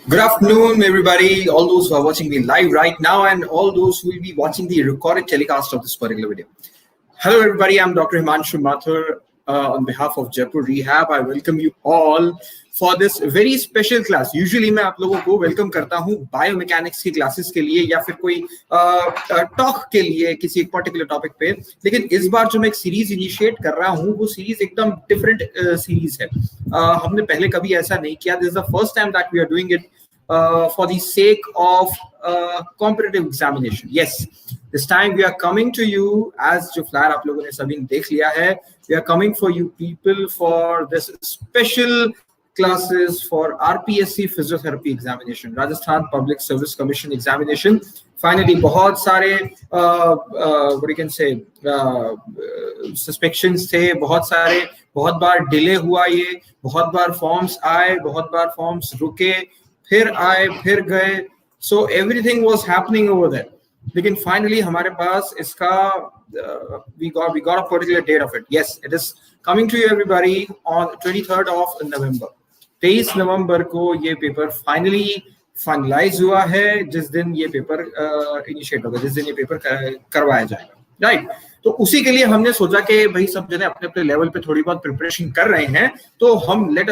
Good afternoon, everybody, all those who are watching me live right now and all those who will be watching the recorded telecast of this particular video. Hello, everybody. I'm Dr. Himanshu Mathur. On behalf of Jaipur Rehab, I welcome you all for this very special class. Usually मैं आप लोगों को welcome करता हूँ biomechanics की classes के लिए या फिर कोई टॉक के लिए किसी एक पर्टिकुलर टॉपिक पे, लेकिन इस बार जो मैं एक सीरीज इनिशिएट कर रहा हूँ वो सीरीज एकदम डिफरेंट सीरीज है. हमने पहले कभी ऐसा नहीं किया. This is the first time that we are doing it for the sake of competitive examination. Yes, this time we are coming to you as जो flyer आप लोगों ने सभी देख लिया है. We are coming for you people for this special classes for RPSC physiotherapy examination, Rajasthan Public Service Commission examination. Finally, बहुत सारे what you can say suspicions थे, बहुत बार डिले हुआ, ये बहुत बार फॉर्म्स आए, बहुत बार फॉर्म्स रुके, फिर आए, फिर गए. So everything was happening over there. लेकिन finally हमारे पास इसका we got a particular date of it. Yes, it is coming to you everybody on 23rd of November. 23 नवंबर को ये पेपर finally finalize हुआ है, जिस दिन ये पेपर इनिशिएट होगा, जिस दिन ये पेपर करवाया जाएगा, राइट? तो उसी के लिए हमने सोचा कि भाई सब जने अपने अपने लेवल पे थोड़ी बहुत प्रिपरेशन कर रहे हैं, तो हम let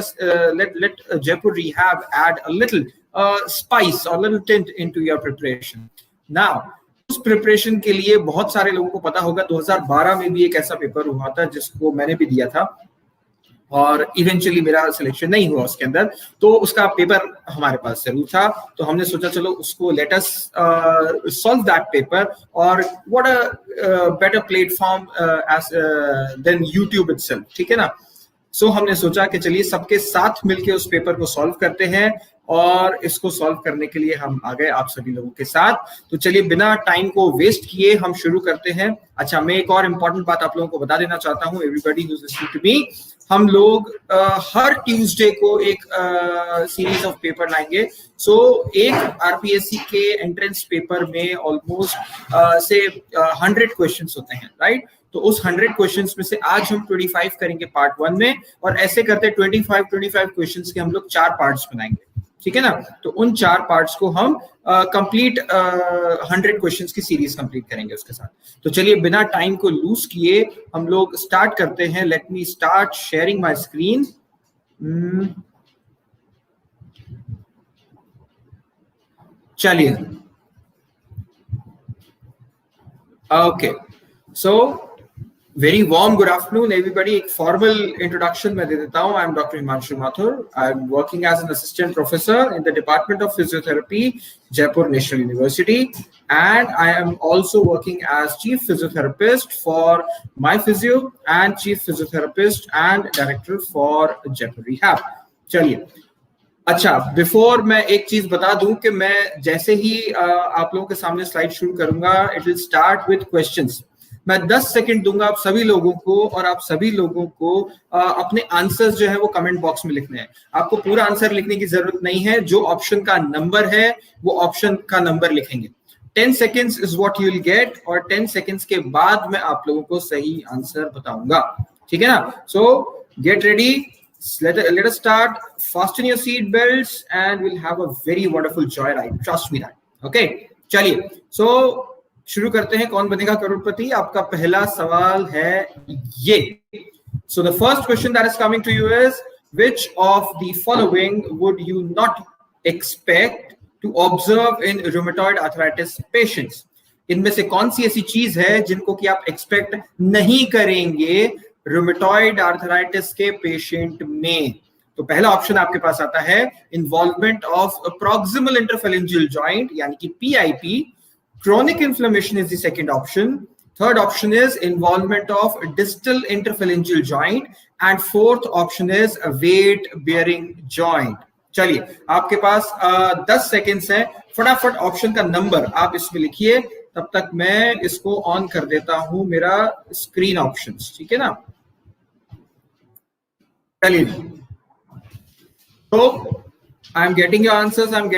Jaipur Rehab add a little spice or little tint into your preparation. Now, उस प्रिपरेशन के लिए बहुत सारे लोगों को पता होगा 2012 में भी एक ऐसा पेपर हुआ था जिसको मैंने भी दिया था और इवेंचुअली मेरा सिलेक्शन नहीं हुआ उसके अंदर, तो उसका पेपर हमारे पास जरूर था. तो हमने सोचा चलो उसको let us solve that paper, और what a better platform than YouTube itself, ठीक है ना. सो हमने सोचा कि चलिए सबके साथ मिलके उस पेपर को सॉल्व करते हैं, और इसको सॉल्व करने के लिए हम आ गए आप सभी लोगों के साथ. तो चलिए बिना टाइम को वेस्ट किए हम शुरू करते हैं. अच्छा, मैं एक और इम्पोर्टेंट बात आप लोगों को बता देना चाहता हूँ, everybody who is listening to me. हम लोग हर ट्यूसडे को एक सीरीज ऑफ पेपर लाएंगे. सो एक आरपीएससी के एंट्रेंस पेपर में ऑलमोस्ट से 100 क्वेश्चंस होते हैं, राइट? तो उस 100 क्वेश्चंस में से आज हम 25 करेंगे पार्ट 1 में, और ऐसे करते 25 क्वेश्चंस के हम लोग 4 पार्ट्स बनाएंगे, ठीक है ना. तो उन 4 पार्ट्स को हम कंप्लीट 100 क्वेश्चंस की सीरीज कंप्लीट करेंगे उसके साथ. तो चलिए बिना टाइम को लूज किए हम लोग स्टार्ट करते हैं. Let me start sharing my screen. चलिए, ओके. सो very warm good afternoon everybody. एक formal introduction मैं दे देता हूँ. I am Dr. Himanshu Mathur. I am working as an assistant professor in the Department of Physiotherapy, Jaipur National University, and I am also working as chief physiotherapist for My Physio and chief physiotherapist and director for Jaipur Rehab. चलिए, अच्छा, before मैं एक चीज बता दूं कि मैं जैसे ही आप लोगों के सामने स्लाइड शुरू करूंगा, it will start with questions. मैं 10 सेकंड दूंगा आप सभी लोगों को, और आप सभी लोगों को अपने आंसर्स जो है वो कमेंट बॉक्स में लिखने हैं. आपको पूरा आंसर लिखने की जरूरत नहीं है. जो ऑप्शन का नंबर है वो ऑप्शन का नंबर लिखेंगे. 10 seconds is what you will get, और 10 सेकंड्स के बाद मैं आप लोगों को सही आंसर बताऊंगा, ठीक है ना. सो get ready, let us start. Fasten your seat belts and we'll have a very wonderful joyride, trust me that. Okay, चलिए, so शुरू करते हैं. कौन बनेगा करोड़पति? आपका पहला सवाल है ये. So the first question that is coming to you is, which of the following would you not expect to observe in rheumatoid arthritis patients? इनमें से कौन सी ऐसी चीज है जिनको कि आप एक्सपेक्ट नहीं करेंगे रूमेटॉइड आर्थराइटिस के पेशेंट में? तो पहला ऑप्शन आपके पास आता है involvement of proximal interphalangeal joint, यानी कि PIP. Chronic inflammation is the second option. Third option is involvement of distal interphalangeal joint, and fourth option is a weight bearing joint. चलिए, आपके पास 10 सेकेंड्स हैं. फटाफट ऑप्शन का नंबर आप इसमें लिखिए. तब तक मैं इसको ऑन कर देता हूं मेरा स्क्रीन ऑप्शंस, ठीक है ना. चलिए, तो I'm getting your answers. 4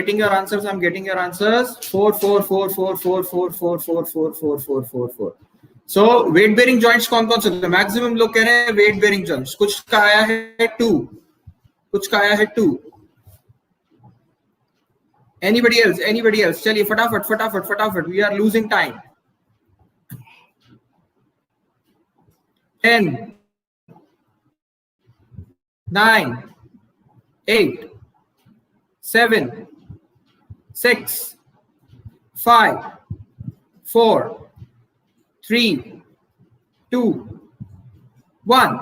4 4. So weight bearing joints कौन कौन से? मैक्सिमम लोग कह रहे हैं weight bearing joints. कुछ का आया है 2, कुछ का आया है 2. Anybody else? चलिए फटाफट, we are losing time. 10, 9, 8, 7, 6, 5, 4, 3, 2, 1.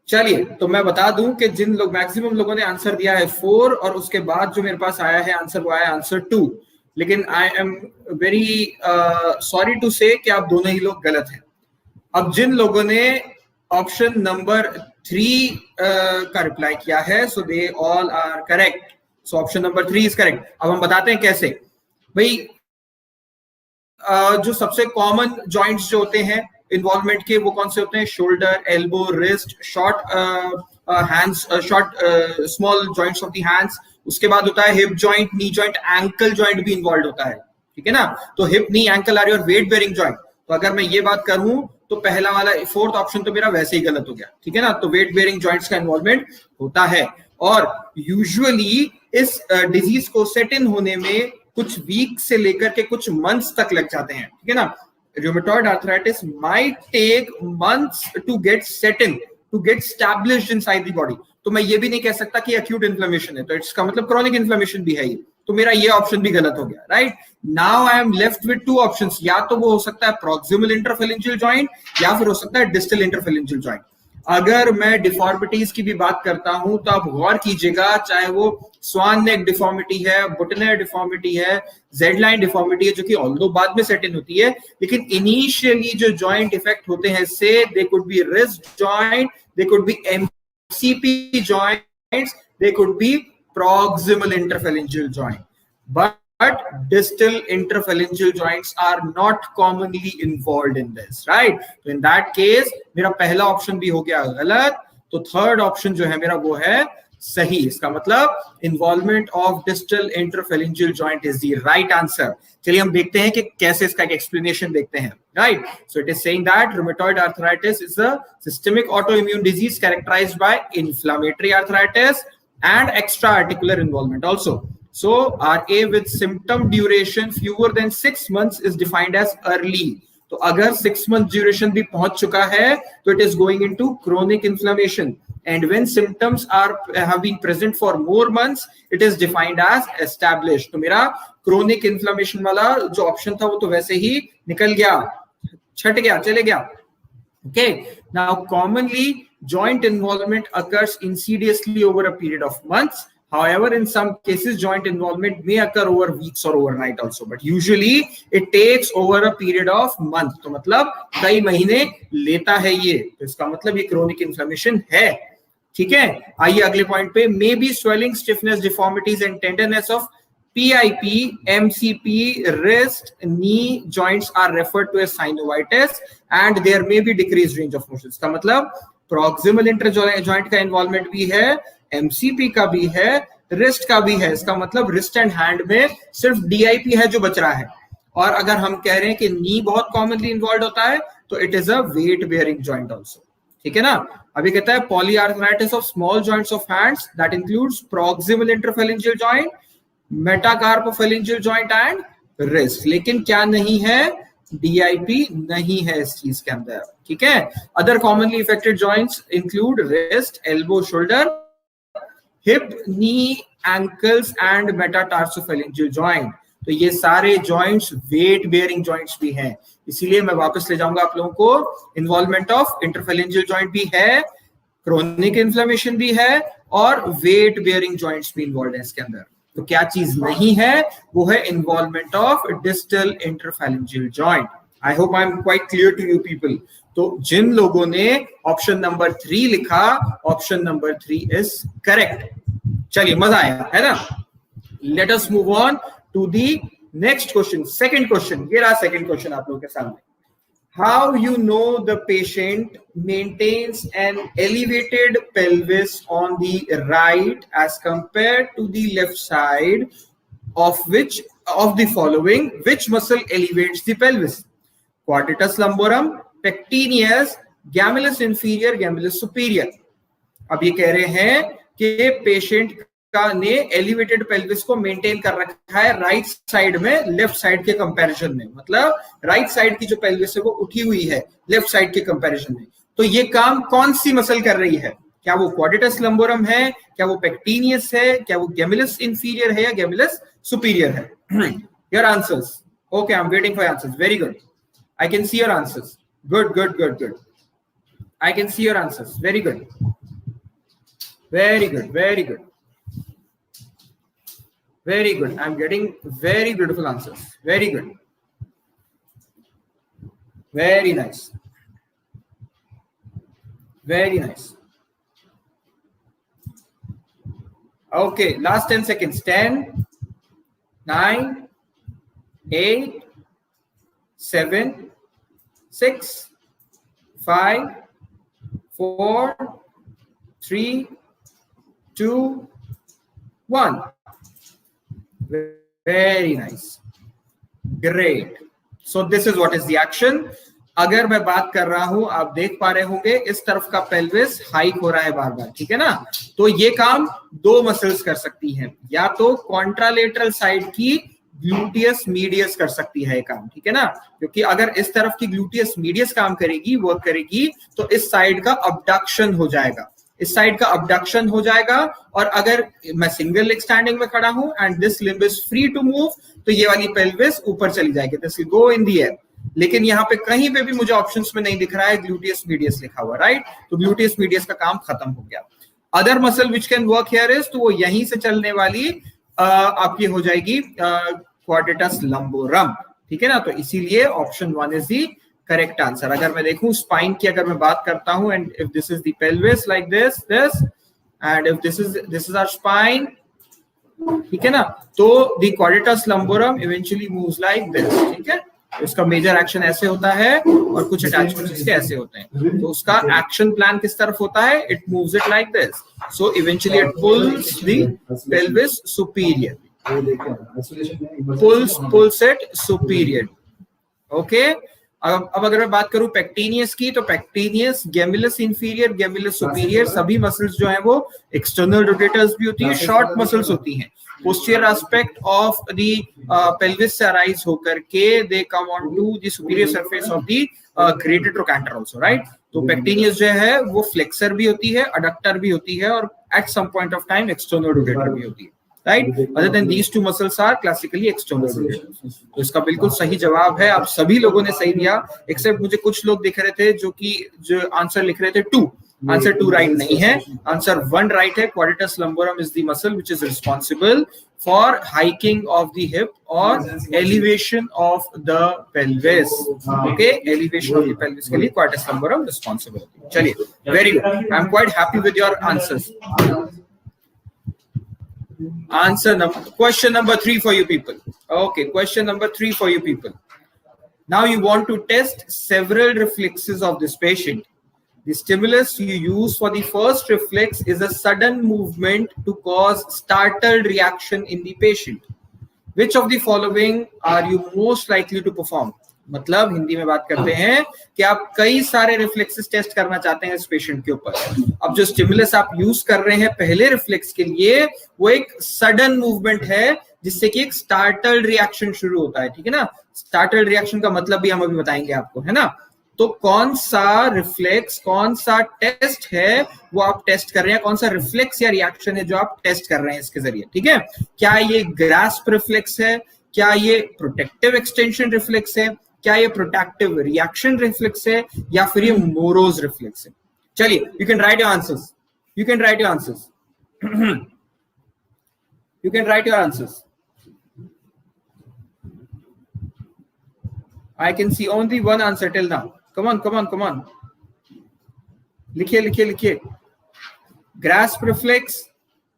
चलिए, तो मैं बता दूं कि जिन लोग मैक्सिमम लोगों ने आंसर दिया है 4 और उसके बाद जो मेरे पास आया है आंसर वो आया आंसर 2. लेकिन I am very sorry to say कि आप दोनों ही लोग गलत हैं. अब जिन लोगों ने ऑप्शन नंबर 3 का रिप्लाई किया है, so they all are correct. So option number 3 is correct. अब हम बताते हैं कैसे. भाई जो सबसे कॉमन जॉइंट्स जो होते हैं इन्वॉल्वमेंट के, वो कौन से होते हैं? Shoulder, elbow, wrist, short hands, short small joints of the hands. उसके बाद होता है hip joint, knee joint, ankle joint भी इन्वॉल्व होता है. ठीक है ना. तो hip, knee, ankle are your weight bearing joint. तो अगर मैं ये बात करूं तो पहला वाला 4th ऑप्शन तो मेरा वैसे ही गलत हो गया. ठीक है ना. तो वेट बेयरिंग जॉइंट्स का इन्वॉल्वमेंट होता है और यूजुअली इस डिजीज को सेट इन होने में कुछ वीक से लेकर के कुछ मंथ्स तक लग जाते हैं. ठीक है ना. Rheumatoid arthritis might take months to get set in, to get established inside the body. तो मैं ये भी नहीं कह सकता कि acute inflammation है, तो इसका मतलब chronic inflammation भी है ये. तो मेरा ये ऑप्शन भी गलत हो गया. Right. Now I am left with 2 options. या तो वो हो सकता है प्रॉक्सिमल इंटरफेरेंजियल जॉइंट या फिर हो सकता है डिस्टल इंटरफेरेंजियल जॉइंट. अगर मैं डिफॉर्मिटीज की भी बात करता हूं तो आप गौर कीजिएगा, चाहे वो स्वान नेक डिफॉर्मिटी है, बुटनेर डिफॉर्मिटी है, जेड लाइन डिफॉर्मिटी है, जो कि ऑल्दो बाद में सेट इन होती है, लेकिन इनिशियली जो जॉइंट इफेक्ट होते हैं इससे, they could be wrist joint, they could be MCP joints, they could be proximal interphalangeal joint, but distal interphalangeal joints are not commonly involved in this, right? So in that case मेरा पहला option भी हो गया गलत, तो third option जो है मेरा वो है सही. इसका मतलब involvement of distal interphalangeal joint is the right answer. चलिए हम देखते हैं कि कैसे इसका एक एक्सप्लेनेशन देखते हैं. Right. So it is saying that rheumatoid arthritis is a systemic autoimmune disease characterized by inflammatory arthritis and extra articular involvement also. So RA with symptom duration fewer than 6 months is defined as early. तो अगर 6 month duration भी पहुंच चुका है तो it is going into chronic inflammation, and when symptoms have been present for more months it is defined as established. तो मेरा chronic inflammation वाला जो ऑप्शन था वो तो वैसे ही निकल गया, छट गया, चले गया. Okay. Now commonly joint involvement occurs insidiously over a period of months. However, in some cases joint involvement may occur over weeks or overnight also, but usually it takes over a period of months. तो मतलब कई महीने लेता है ये, तो इसका मतलब ये chronic inflammation है. ठीक है. आइए अगले पॉइंट पे. May be swelling, stiffness, deformities and tenderness of PIP, MCP, wrist, knee joints are referred to as synovitis, and there may be decreased range of motion. इसका मतलब proximal interjoint का involvement भी है, MCP का भी है, wrist का भी है. इसका मतलब wrist and hand में सिर्फ DIP है जो बच रहा है. और अगर हम कह रहे हैं कि knee बहुत commonly involved होता है तो it is a weight bearing joint also. ठीक है ना. अभी कहता है polyarthritis of small joints of hands that includes proximal interphalangeal joint, metacarpophalangeal joint and wrist. लेकिन क्या नहीं है? डीआईपी नहीं है इस चीज के अंदर. ठीक है. Other commonly affected joints include wrist, elbow, shoulder, hip, knee, ankles and metatarsophalangeal joint. तो ये सारे जॉइंट्स वेट बेयरिंग जॉइंट्स भी हैं. इसीलिए मैं वापस ले जाऊंगा आप लोगों को. इन्वॉल्वमेंट ऑफ इंटरफेरेंजियल जॉइंट भी है, क्रोनिक इन्फ्लेमेशन भी है और वेट बेयरिंग जॉइंट्स भी इन्वॉल्व है इसके अंदर. तो क्या चीज नहीं है? वो है involvement of distal interphalangeal joint. I hope I am quite clear to you people. तो जिन लोगों ने ऑप्शन नंबर 3 लिखा, ऑप्शन नंबर 3 इज करेक्ट. चलिए मजा आया है ना. Let us move on to the next question. Second question. ये रहा सेकंड क्वेश्चन आप लोगों के सामने. How you know the patient maintains an elevated pelvis on the right as compared to the left side of the following, which muscle elevates the pelvis? Quadratus lumborum, pectineus, gemellus inferior, gemellus superior. अब ये कह रहे हैं कि patient का ने elevated pelvis को maintain कर रखा है राइट साइड में लेफ्ट साइड के कंपैरिजन में, मतलब राइट साइड की जो पेल्विस है वो उठी हुई है लेफ्ट साइड के कंपैरिजन में। तो ये काम कौन सी मसल कर रही है? क्या वो क्वाड्रेटस लंबोरम है, क्या वो पेक्टिनियस है, क्या वो गेमिलस इंफीरियर है या गेमिलस सुपीरियर है? Your answers. Okay, I am waiting for answers. Very good, I can see your answers. Good good good good, I can see your answers. Very good, very good, very good, very good. I'm getting very beautiful answers. Very good, very nice, very nice. Okay, last 10 seconds. 10, 9, 8, 7, 6, 5, 4, 3, 2, 1. Very nice, great. So this is what is the action. अगर मैं बात कर रहा हूं, आप देख पा रहे होंगे इस तरफ का पेल्विस हाइक हो रहा है बार बार, ठीक है ना? तो ये काम दो मसल्स कर सकती हैं, या तो कॉन्ट्रालेटरल साइड की ग्लूटियस मीडियस कर सकती है काम, ठीक है ना? क्योंकि अगर इस तरफ की ग्लूटियस मीडियस काम करेगी, वर्क करेगी, तो इस साइड का अबडक्शन हो जाएगा, इस साइड का अबडक्शन हो जाएगा। और अगर मैं सिंगल लेग स्टैंडिंग में खड़ा हूं and this limb is free to move, तो ये वाली पेल्विस ऊपर चली जाएगी, this will go in the air. लेकिन यहाँ पे कहीं पे भी मुझे ऑप्शंस में नहीं दिख रहा है ग्लूटियस मीडियस लिखा हुआ, राइट? तो ग्लूटियस मीडियस का काम खत्म हो गया। Other muscle which can work here is, तो वो यहीं से चलने वाली आपकी हो जाएगी क्वाड्रेटस लंबोरम, ठीक है ना? तो इसीलिए option 1 is the correct answer. अगर मैं देखूं स्पाइन की, अगर मैं बात करता हूं, and if this is the pelvis like this and if this is our spine, ठीक है ना? तो the quadratus lumborum eventually moves like this, ठीक है? उसका मेजर एक्शन ऐसे होता है और कुछ अटैचमेंट्स इसके ऐसे होते हैं। तो उसका एक्शन प्लान किस तरफ होता है? It moves it like this, so eventually it pulls the pelvis superior, pulls it superior. Okay, अब अगर मैं बात करूं पेक्टिनियस की, तो पेक्टिनियस, गेमिलस इंफीरियर, गेमिलस सुपीरियर, सभी मसल्स जो हैं वो एक्सटर्नल रोटेटर्स भी होती है, शॉर्ट मसल्स होती हैं। Posterior aspect of the pelvis से अराइज होकर के they come on to the superior surface of the greater trochanter also, right? तो पेक्टिनियस जो है वो फ्लेक्सर भी होती है, अडक्टर भी होती है, और at some point of time external rotator भी होती है, right? Other than these two muscles are classically external rotators. तो इसका बिल्कुल सही जवाब है, आप सभी लोगों ने सही दिया, एक्सेप्ट मुझे कुछ लोग दिख रहे थे जो आंसर लिख रहे थे 2। आंसर 2 राइट नहीं है, आंसर 1 राइट है। Quadratus lumborum is the muscle which is responsible for hiking of the hip और elevation of the pelvis. Okay, elevation of the pelvis के लिए क्वाड्रेटस लंबोरम रिस्पांसिबल। चलिए, very good, I am quite happy with your answers. Question number 3 for you people. Okay, question number 3 for you people. Now you want to test several reflexes of this patient. The stimulus you use for the first reflex is a sudden movement to cause startle reaction in the patient. Which of the following are you most likely to perform? मतलब हिंदी में बात करते हैं कि आप कई सारे reflexes test करना चाहते हैं इस पेशेंट के ऊपर। अब जो स्टिमुलस आप यूज कर रहे हैं पहले रिफ्लेक्स के लिए, वो एक सडन मूवमेंट है जिससे कि एक स्टार्टल रिएक्शन शुरू होता है, ठीक है ना? स्टार्टल रिएक्शन का मतलब भी हम अभी बताएंगे आपको, है ना? तो कौन सा रिफ्लेक्स, कौन सा टेस्ट है वो आप टेस्ट कर रहे हैं, कौन सा रिफ्लेक्स या रिएक्शन है जो आप टेस्ट कर रहे हैं इसके जरिए, ठीक है? क्या ये ग्रास्प रिफ्लेक्स है, क्या ये प्रोटेक्टिव एक्सटेंशन रिफ्लेक्स है, क्या ये प्रोटेक्टिव रिएक्शन रिफ्लेक्स है, या फिर ये मोरोज रिफ्लेक्स है? चलिए, you can write your answers, you can write your answers, you can write your answers. I can see only one answer till now. Come on, come on, come on. लिखिए, लिखिए, लिखिए। Grasp reflex.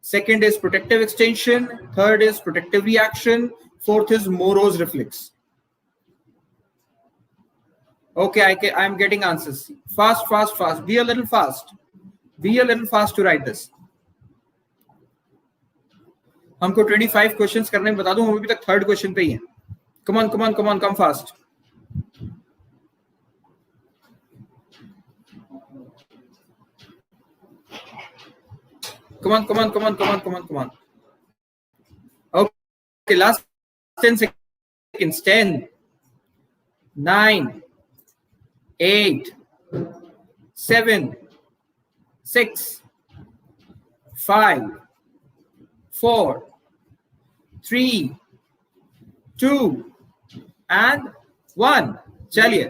Second is protective extension. Third is protective reaction. Fourth is Moro's reflex. Okay, I am getting answers. Fast, fast, fast. Be a little fast. Be a little fast to write this. हमको 25 questions करने में बता दूं, हम अभी तक 3rd question पे ही हैं। Come on, come on, come on, come fast. Come on, come on, come on, come on, come on, come on. Okay, last 10 seconds. 10, 9, 8, 7, 6, 5, 4, 3, 2 and 1. चलिए,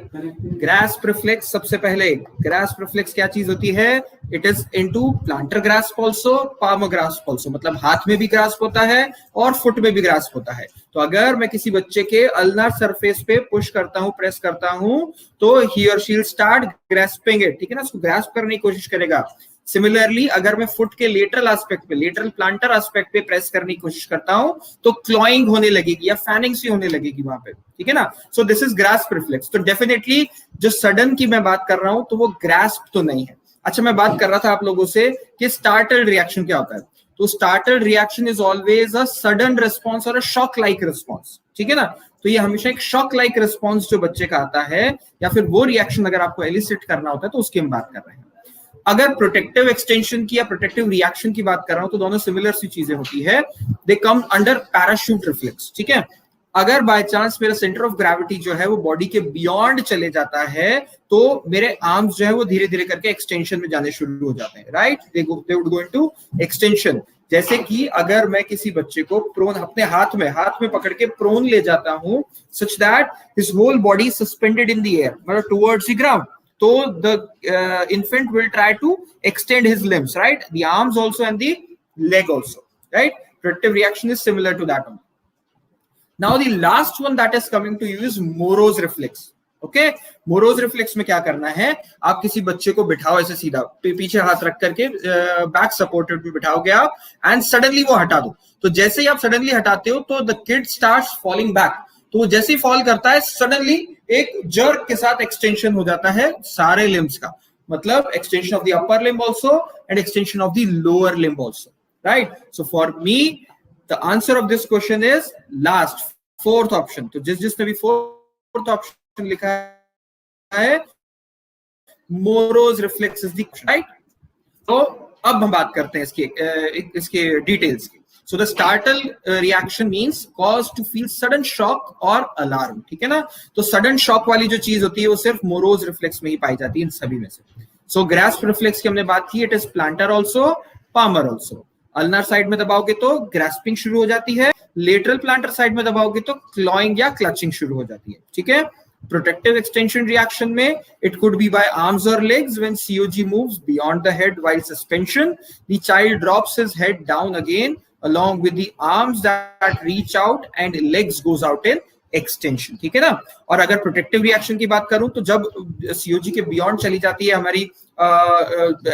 ग्रास्प रिफ्लेक्स सबसे पहले. ग्रास्प रिफ्लेक्स क्या चीज होती है? It is into planter grasp also, palm grasp also. मतलब हाथ में भी ग्रास्प होता है और फुट में भी ग्रास्प होता है. तो अगर मैं किसी बच्चे के अल्नर सरफेस पे पुश करता हूं, प्रेस करता हूं, तो ही और she will start grasping it. ठीक है ना, उसको ग्रास्प करने की कोशिश करेगा. सिमिलरली अगर मैं फुट के लेटरल एस्पेक्ट पे, लेटरल प्लांटर एस्पेक्ट पे प्रेस करने की कोशिश करता हूं, तो क्लॉइंग होने लगेगी या फैनिंग सी होने लगेगी वहां पे. ठीक है ना. सो दिस इज ग्रास्प रिफ्लेक्स. तो डेफिनेटली जो सडन की मैं बात कर रहा हूं, तो वो ग्रास्प तो नहीं है. अच्छा, मैं बात कर रहा था आप लोगों से कि स्टार्टल रिएक्शन क्या होता है. तो startle reaction is always a sudden response और अ शॉक लाइक रिस्पॉन्स. ठीक है ना. तो ये हमेशा एक शॉक लाइक रिस्पॉन्स जो बच्चे का आता है, या फिर वो रिएक्शन अगर आपको एलिसिट करना होता है, तो उसकी हम बात कर रहे हैं. अगर प्रोटेक्टिव एक्सटेंशन की या प्रोटेक्टिव रिएक्शन की बात कर रहा हूं, तो दोनों सिमिलर सी चीजें होती है. दे कम अंडर पैराशूट रिफ्लेक्स. ठीक है. अगर बाय चांस मेरा सेंटर ऑफ ग्रेविटी जो है वो बॉडी के बियॉन्ड चले जाता है, तो मेरे आर्म्स जो है वो धीरे धीरे करके एक्सटेंशन में जाने शुरू हो जाते हैं. Right, they would go into extension. जैसे कि अगर मैं किसी बच्चे को प्रोन अपने हाथ में पकड़ के प्रोन ले जाता हूं, such that his whole body suspended in the air, मतलब towards the ground, so the infant will try to extend his limbs, right, the arms also and the leg also, right. Protective reaction is similar to that one. Now the last one that is coming to you is Moro's reflex. Okay, Moro's reflex में क्या करना है? आप किसी बच्चे को बिठाओ ऐसे सीधा, पीछे हाथ रख करके बैक सपोर्टेड पे बिठाओगे आप, एंड सडनली वो हटा दो. तो जैसे ही आप सडनली हटाते हो, तो the kid starts falling back. तो जैसे ही फॉल करता है, सडनली एक जर्क के साथ एक्सटेंशन हो जाता है सारे लिम्स का. मतलब extension of the upper limb also and extension of the lower limb also. Right. So for me the answer of this question is last, fourth option. तो जिसने भी फोर्थ ऑप्शन लिखा है, morose reflex is the right. तो अब हम बात करते हैं इसके डिटेल्स की. So the startle reaction means cause to feel sudden shock or alarm. ठीक है ना. तो sudden shock वाली जो चीज होती है, वो सिर्फ मोरोज रिफ्लेक्स में ही पाई जाती है इन सभी में से. So grasp reflex की हमने बात की, it is plantar also, palmar also. Ulnar side में दबाओगे तो ग्रास्पिंग शुरू हो जाती है, लेटरल प्लांटर साइड में दबाओगे तो क्लॉइंग या क्लचिंग शुरू हो जाती है. ठीक है. Protective extension reaction में it could be by arms or legs. When COG moves beyond the head while suspension, the child drops his head down again along with the arms that reach out and legs goes out in extension. ठीक है ना. और अगर protective reaction की बात करूं, तो जब सीओजी के बियॉन्ड चली जाती है, हमारी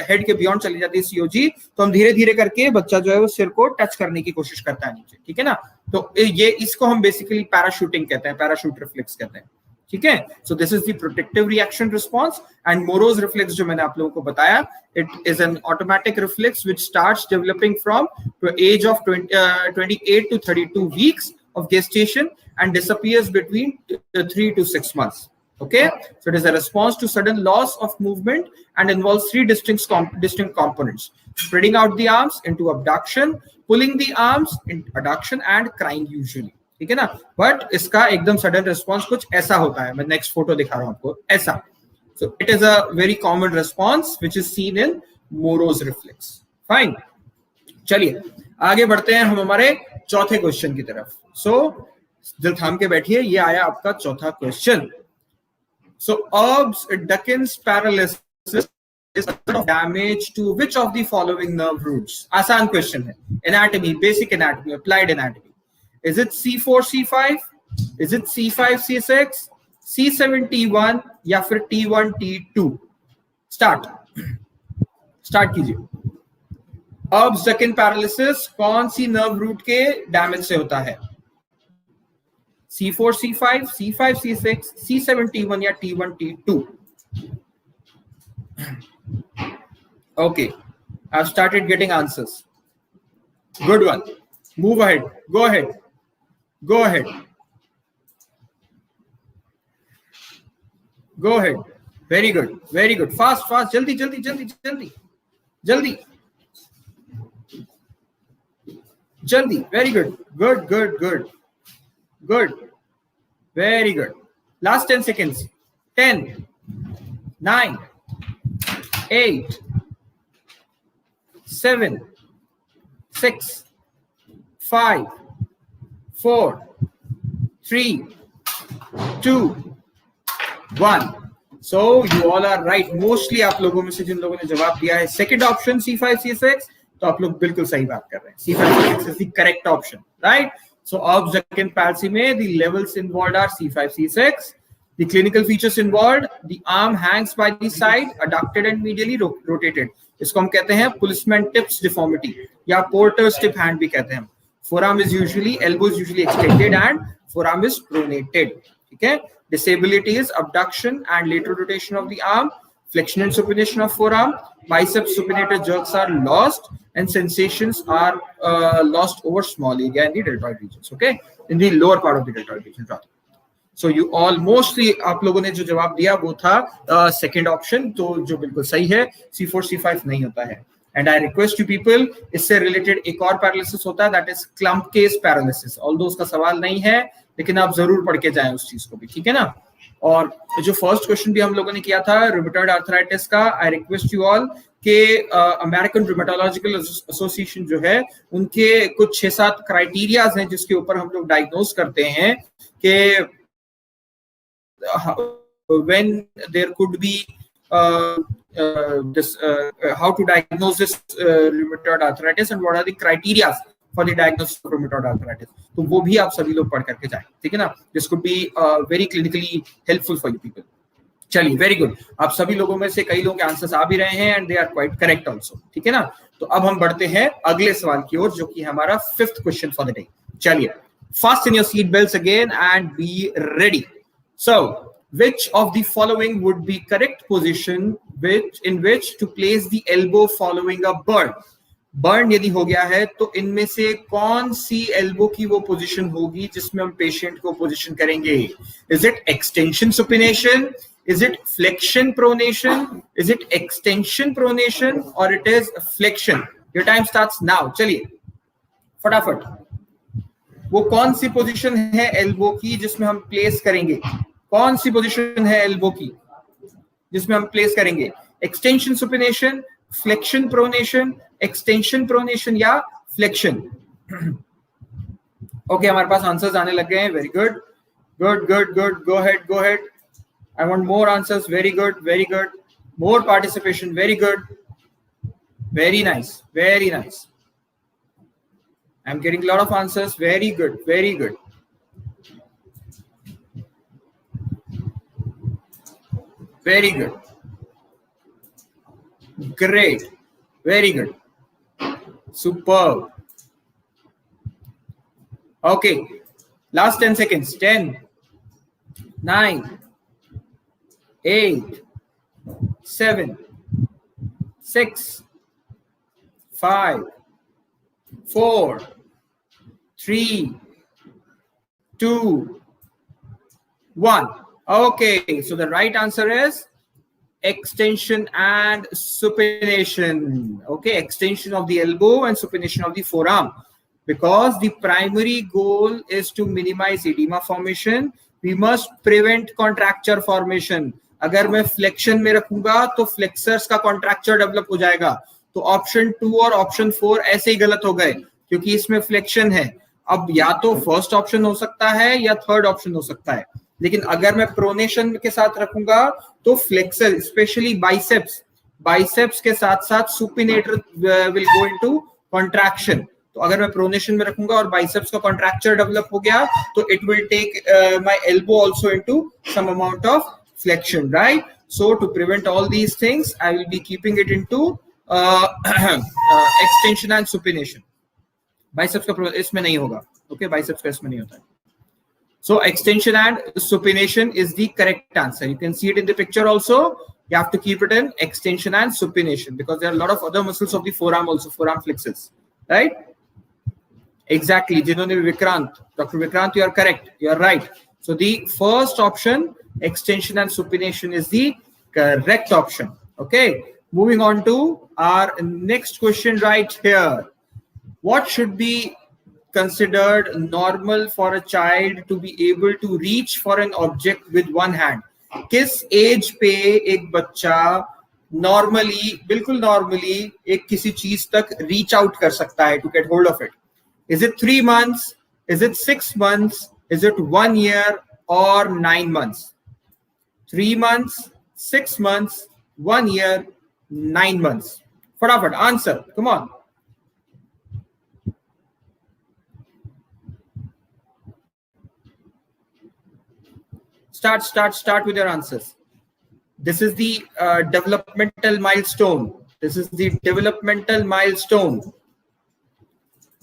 हेड के बियॉन्ड चली जाती है सीओजी, तो हम धीरे धीरे करके बच्चा जो है वो सिर को टच करने की कोशिश करता है नीचे. ठीक है ना. तो ये इसको हम बेसिकली पैराशूटिंग कहते हैं, पैराशूट रिफ्लेक्स कहते हैं. ठीक है. So this is the protective reaction response. And Moro's reflex जो मैंने आप लोगों को बताया, it is an automatic reflex which starts developing from age of 28 to 32 weeks of gestation and disappears between 3 to 6 months. Okay, so it is a response to sudden loss of movement and involves three distinct components: spreading out the arms into abduction, pulling the arms in adduction, and crying usually. ठीक है ना. But इसका एकदम sudden response कुछ ऐसा होता है. मैं नेक्स्ट फोटो दिखा रहा हूं आपको, ऐसा. सो it is a very common response which is seen in morose reflex. Fine. चलिए आगे बढ़ते हैं हम हमारे चौथे क्वेश्चन की तरफ. सो दिल थाम के बैठिए, ये आया आपका चौथा question. So Erb-Duchene Paralysis is damage to which of the following nerve roots? आसान क्वेश्चन है. Anatomy, basic anatomy, applied anatomy. Is it C4 C5? Is it C5 C6? C7 T1 या फिर T1 T2? स्टार्ट कीजिए. Erb-Duchene Paralysis कौन सी nerve root के damage से होता है? C4 C5, C5 C6, C7 T1 या T1 T2? Okay, I've started getting answers. Good one. Move ahead. Go ahead. Go ahead. Go ahead. Very good. Very good. Fast, fast. Jaldi, jaldi, jaldi, jaldi. Jaldi. jaldi. Very good. Good. Very good. Last 10 seconds. 10, 9, 8, 7, 6, 5, 4, 3, 2, 1. So you all are right. Mostly आप लोगों में से जिन लोगों ने जवाब दिया है second option C5 C6, तो आप लोग बिल्कुल सही बात कर रहे हैं. C5 C6 is the correct option, right? So Erb-Duchene Paralysis में the levels involved are C5 C6. The clinical features involved: the arm hangs by the side, adducted and medially rotated. इसको हम कहते हैं policeman tips deformity या porter's tip hand भी कहते हैं. Forearm is usually, elbow is usually extended and forearm is pronated. ठीक है. Disability is abduction and lateral rotation of the arm, flexion and supination of forearm, biceps supinated jerks are lost, and sensations are lost over small area in the deltoid regions. Okay, in the lower part of the deltoid region. So you all mostly आप लोगों ने जो जवाब दिया वो था second option, तो जो बिल्कुल सही है. C4 C5 नहीं होता है. And I request you people, इससे related एक और paralysis होता है, that is clump case paralysis. Although उसका सवाल नहीं है, लेकिन आप जरूर पढ़ के जाएं उस चीज को भी, ठीक है ना. और जो फर्स्ट क्वेश्चन भी हम लोगों ने किया था रूमेटॉइड आर्थराइटिस का, आई रिक्वेस्ट यू ऑल के अमेरिकन रूमेटोलॉजिकल एसोसिएशन जो है उनके कुछ 6-7 क्राइटेरियाज हैं जिसके ऊपर हम लोग डायग्नोज करते हैं कि when there could be how to diagnose this rheumatoid arthritis and what are the criteria for the diagnosis of rheumatoid arthritis. तो वो भी आप सभी लोग पढ़ करके जाएं, ठीक है ना. This could be very clinically helpful for you people. चलिए, वेरी गुड. आप सभी लोगों में से कई लोगों के आंसर्स आ भी रहे हैं and they are quite correct also, ठीक है ना. तो अब हम बढ़ते हैं अगले सवाल की ओर जो कि हमारा 5th question for the day. चलिए, fasten your seat belts again and be ready. So, which of the following would be correct position in which to place the elbow following a burn? Burn यदि हो गया है तो इनमें से कौन सी elbow की वो पोजीशन होगी जिसमें हम पेशेंट को पोजीशन करेंगे? Is it extension supination, is it flexion pronation, is it extension pronation और it is flexion? Your time starts now. चलिए फटाफट, वो कौन सी पोजीशन है एल्बो की जिसमें हम प्लेस करेंगे? कौन सी पोजीशन है एल्बो की जिसमें हम प्लेस करेंगे? Extension supination, flexion pronation, extension pronation या फ्लेक्शन? ओके, हमारे पास आंसर्स आने लग गए हैं. Very good good good good. Go ahead. I want more answers. Very good. More participation. Very good. Very nice. I am getting lot of answers. Very good. Very good. Great. Very good. Superb. Okay. Last 10 seconds. 10, 9, 8, 7, 6, 5, 4, 3, 2, 1. Okay, so the right answer is extension and supination. Okay, extension of the elbow and supination of the forearm, because the primary goal is to minimize edema formation. We must prevent contracture formation. अगर मैं flexion में रखूंगा तो flexors का contracture develop हो जाएगा. तो option 2 और ऑप्शन 4 ऐसे ही गलत हो गए क्योंकि इसमें फ्लेक्शन है. अब या तो फर्स्ट ऑप्शन हो सकता है या थर्ड ऑप्शन हो सकता है, लेकिन अगर मैं प्रोनेशन के साथ रखूंगा तो फ्लेक्सर स्पेशली बाइसेप्स के साथ साथ supinator will go into contraction. तो अगर मैं प्रोनेशन में रखूंगा और बाइसेप्स का कॉन्ट्रैक्चर डेवलप हो गया तो it will take my elbow also into some amount of flexion, right? So to prevent all these things I will be keeping it into extension and supination. Biceps का इसमें नहीं होगा. Okay, biceps का इसमें नहीं होता है. So extension and supination is the correct answer. You can see it in the picture also. You have to keep it in extension and supination because there are a lot of other muscles of the forearm also, forearm flexes, right? Exactly. Jinone Vikrant, Dr. Vikrant, you are correct. You are right. So the first option, extension and supination, is the correct option. Okay. Moving on to our next question right here. What should be considered normal for a child to be able to reach for an object with one hand? किस as पे एक बच्चा बिल्कुल normally एक किसी चीज तक reach out कर सकता है to get hold of it? Is it 3 months? Is it 6 months? Is it 1 year or 9 months? 3 months, 6 months, 1 year, 9 months. फटाफट answer, come on. Start with your answers. This is the developmental milestone. This is the developmental milestone.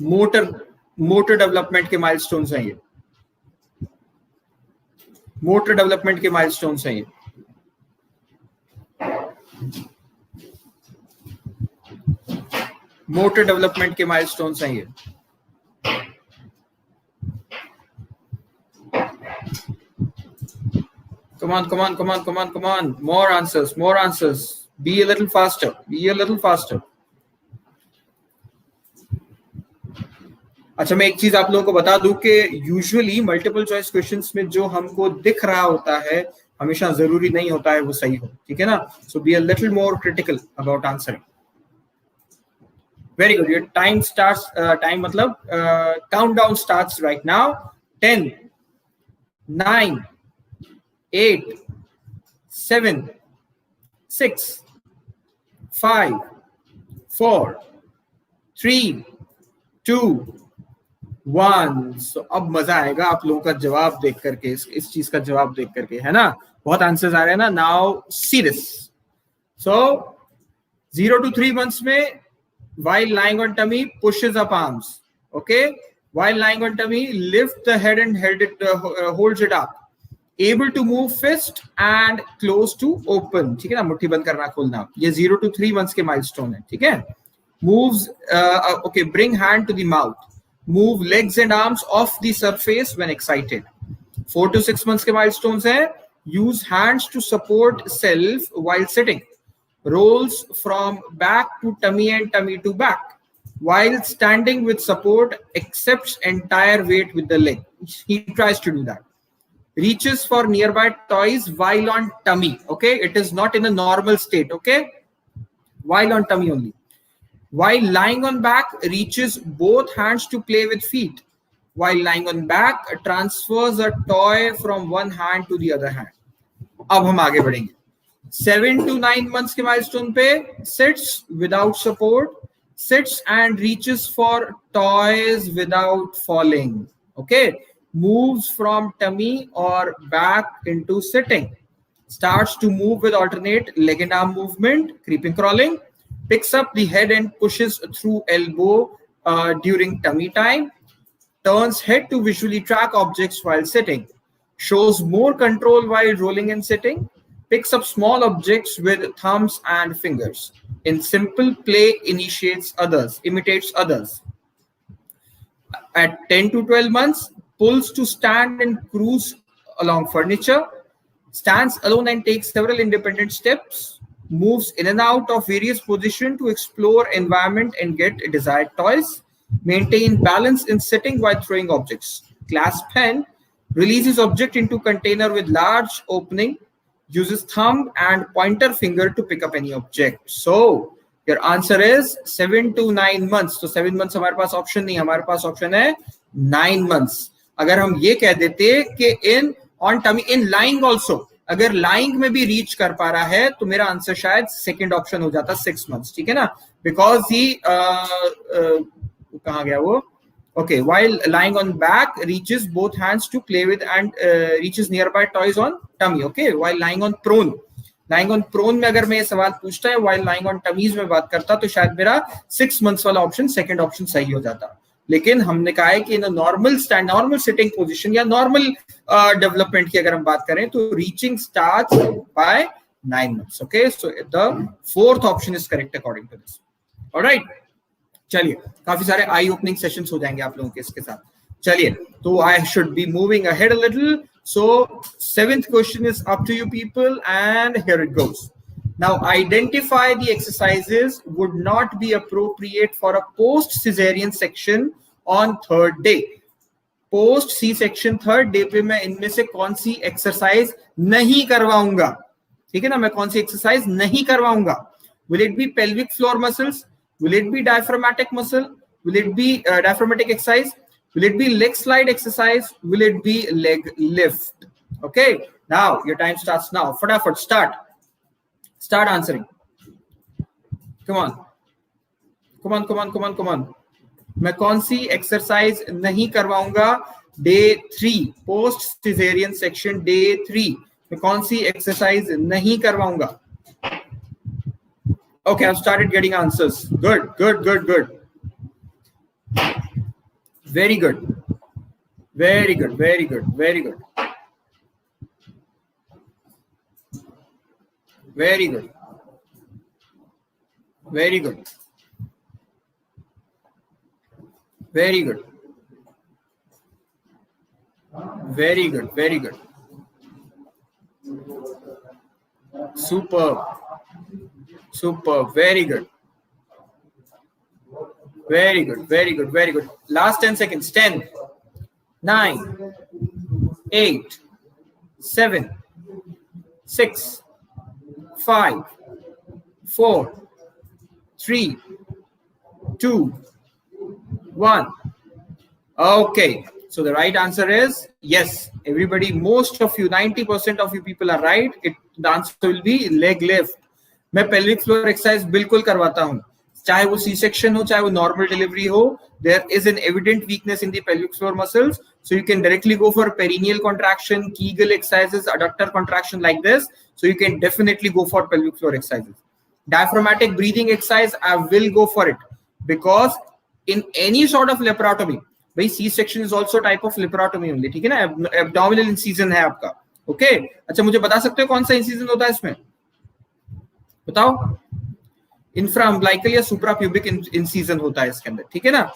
Motor development के milestones हैं ये. Motor development के milestones हैं ये. Motor development के milestones हैं ये. Come on. More answers. Be a little faster. अच्छा, मैं एक चीज आप लोगों को बता दूं कि यूजुअली मल्टीपल चॉइस क्वेश्चंस में जो हमको दिख रहा होता है हमेशा जरूरी नहीं होता है वो सही हो. ठीक है ना? So be a little more critical about answering. Very good. Your time starts. Time मतलब countdown starts right now. 10, 9, 8, 7, 6, 5, 4, 3, 2, 1. So, अब मजा आएगा आप लोगों का जवाब देख करके, इस चीज का जवाब देख करके, है ना? बहुत आंसर्स आ रहे हैं ना. Now see this. So 0 to 3 months में while lying on tummy pushes up arms. Okay, while lying on tummy lift the head and holds it up. Able to move fist and close to open. ठीक है ना? मुट्ठी बंद करना खोलना. ये 0 to 3 months के माइलस्टोन है. ठीक है? Moves. Okay, bring hand to the mouth. Move legs and arms off the surface when excited. 4 to 6 months के milestones हैं. Use hands to support self while sitting. Rolls from back to tummy and tummy to back. While standing with support, accepts entire weight with the leg. He tries to do that. Reaches for nearby toys while on tummy. Okay, it is not in a normal state. Okay, while on tummy only. While lying on back, reaches both hands to play with feet. While lying on back, transfers a toy from one hand to the other hand. अब हम आगे बढ़ेंगे. 7 to 9 months के milestone पे sits without support, sits and reaches for toys without falling. Okay, moves from tummy or back into sitting. Starts to move with alternate leg and arm movement, creeping, crawling. Picks up the head and pushes through elbow during tummy time. Turns head to visually track objects while sitting. Shows more control while rolling and sitting. Picks up small objects with thumbs and fingers. In simple play, imitates others. At 10 to 12 months, pulls to stand and cruise along furniture. Stands alone and takes several independent steps. Moves in and out of various positions to explore environment and get desired toys. Maintain balance in sitting while throwing objects. Clasp hand. Releases object into container with large opening. Uses thumb and pointer finger to pick up any object. So your answer is 7 to 9 months. So 7 months हमारे पास option नहीं, हमारे पास option है 9 months. अगर हम ये कह देते कि in on tummy, in lying also, अगर लाइंग में भी रीच कर पा रहा है तो मेरा आंसर शायद सेकंड ऑप्शन हो जाता 6 months. ठीक है ना? बिकॉज ही कहाँ गया वो? Okay, while lying on back reaches both hands to play with and reaches nearby toys on tummy. Okay, while lying on prone में अगर मैं ये सवाल पूछता है while lying on tummies में बात करता तो शायद मेरा 6 months वाला ऑप्शन सेकंड ऑप्शन सही हो जाता. लेकिन हमने कहा है कि इन नॉर्मल सिटिंग पोजीशन या नॉर्मल डेवलपमेंट की अगर हम बात करें तो reaching starts by 9 months. Okay, so the fourth option is correct according to this. Alright, चलिए काफी सारे आई ओपनिंग सेशंस हो जाएंगे आप लोगों के इसके साथ. चलिए, तो I should be moving ahead a little. So 7th question is up to you people and here it goes. Now identify the exercises would not be appropriate for a post-cesarian section on third day. Post C section third day पे मैं इनमें से कौन सी exercise नहीं करवाऊंगा, ठीक है ना, मैं कौन सी एक्सरसाइज नहीं करवाऊंगा. Will it be pelvic floor muscles, will it be diaphragmatic muscle, will it be diaphragmatic exercise, will it be leg slide exercise, will it be leg lift. Okay, now your time starts now. फटाफट start answering. Come on come on come on come on come on. मैं कौन सी exercise नहीं करवाऊंगा day 3 post cesarean section day 3 मैं कौन सी exercise नहीं करवाऊंगा. Okay, I started getting answers. Good good good good, very good very good very good very good very good very good very good very good very good superb superb very good very good very good very good. Last 10 seconds. 10 9 8 7 6 5 4 3 2 1. Okay, so the right answer is yes. Everybody, most of you, 90% of you people are right. The answer will be leg lift. मैं pelvic floor exercise बिल्कुल करवाता हूँ, चाहे वो C section हो, चाहे वो normal delivery हो. There is an evident weakness in the pelvic floor muscles, so you can directly go for perineal contraction, Kegel exercises, adductor contraction like this. So you can definitely go for pelvic floor exercises. Diaphragmatic breathing exercise, I will go for it because in any sort of laparotomy, भाई C section is also type of laparotomy only, ठीक है ना, abdominal incision है आपका. Okay, अच्छा मुझे बता सकते हो कौन सा incision होता है इसमें, बताओ. इंफ्रा अम्बिलिकल या सुप्रा प्यूबिक इंसिजन होता है इसके अंदर, ठीक है ना,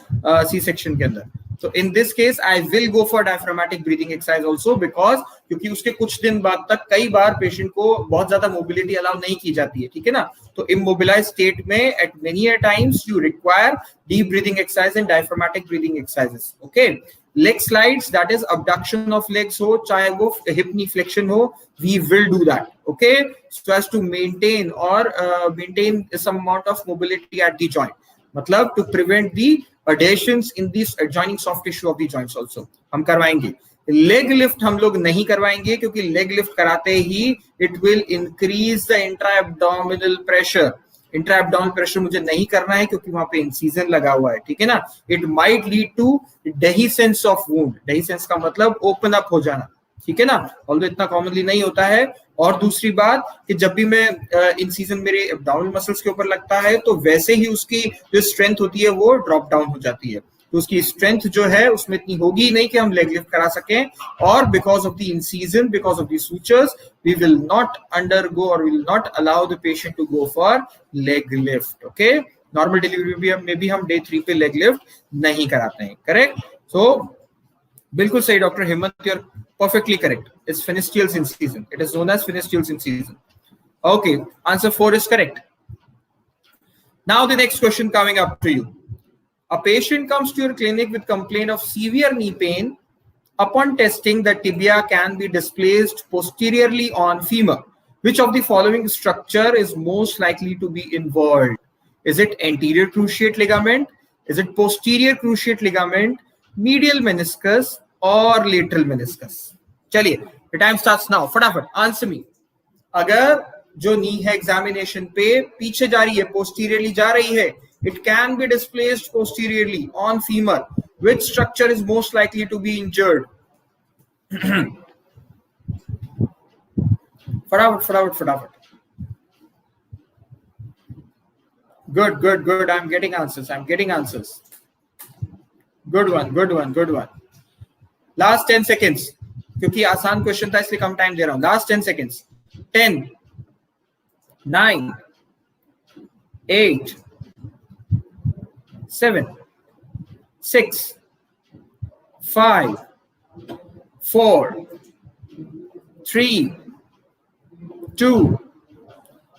सी सेक्शन के अंदर. तो in this case I will go for diaphragmatic breathing exercise also, because क्योंकि उसके कुछ दिन बाद तक कई बार पेशेंट को बहुत ज्यादा मोबिलिटी अलाउ नहीं की जाती है, ठीक है ना. तो इमोबिलाइज स्टेट में eight many times you require deep breathing exercise and diaphragmatic breathing exercises. Okay, leg slides, that is abduction of legs हो, चाहे वो hip knee flexion हो, we will do that, okay, so as to maintain or maintain some amount of mobility at the joint, मतलब to prevent the adhesions in this adjoining soft tissue of the joints also हम करवाएंगे. Leg lift हम लोग नहीं करवाएंगे क्योंकि leg lift कराते ही it will increase the intra abdominal pressure. Intra abdominal pressure मुझे नहीं करना है क्योंकि वहां पे इंसिजन लगा हुआ है, ठीक है ना. It might lead to dehiscence of wound. Dehiscence का मतलब ओपन अप हो जाना, ठीक है ना, ऑल्दो इतना कॉमनली नहीं होता है. और दूसरी बात कि जब भी मैं इंसिजन मेरे एब्डोमिनल मसल्स के ऊपर लगता है तो वैसे ही उसकी जो स्ट्रेंथ होती है वो ड्रॉप डाउन हो जाती है. तो उसकी स्ट्रेंथ जो है उसमें इतनी होगी नहीं कि हम लेग लिफ्ट करा सकें. और because of the incision, because of the sutures, we will not undergo और will not allow the patient to go for leg lift. Okay, normal delivery में भी हम डे 3 पे लेग लिफ्ट नहीं कराते हैं. करेक्ट. सो बिल्कुल सही doctor Hemant, you are perfectly correct. It's Finisteal's incision. It is known as Finisteal's incision. Okay, answer 4 is correct. Now the next question coming up to you. A patient comes to your clinic with complaint of severe knee pain. Upon testing, the tibia can be displaced posteriorly on femur. Which of the following structure is most likely to be involved? Is it anterior cruciate ligament? Is it posterior cruciate ligament, medial meniscus, और lateral meniscus? चलिए, the time starts now. फटाफट answer me. अगर जो नी है examination पे पीछे जा रही है, पोस्टीरियरली जा रही है, it can be displaced posteriorly on femur. Which structure is most likely to be injured? फटाफट. Good. I'm getting answers. Good one. Last 10 seconds, क्योंकि आसान क्वेश्चन था इसलिए कम टाइम दे रहा हूं. Last 10 seconds. 10 9 8 7 6 5 4 3 2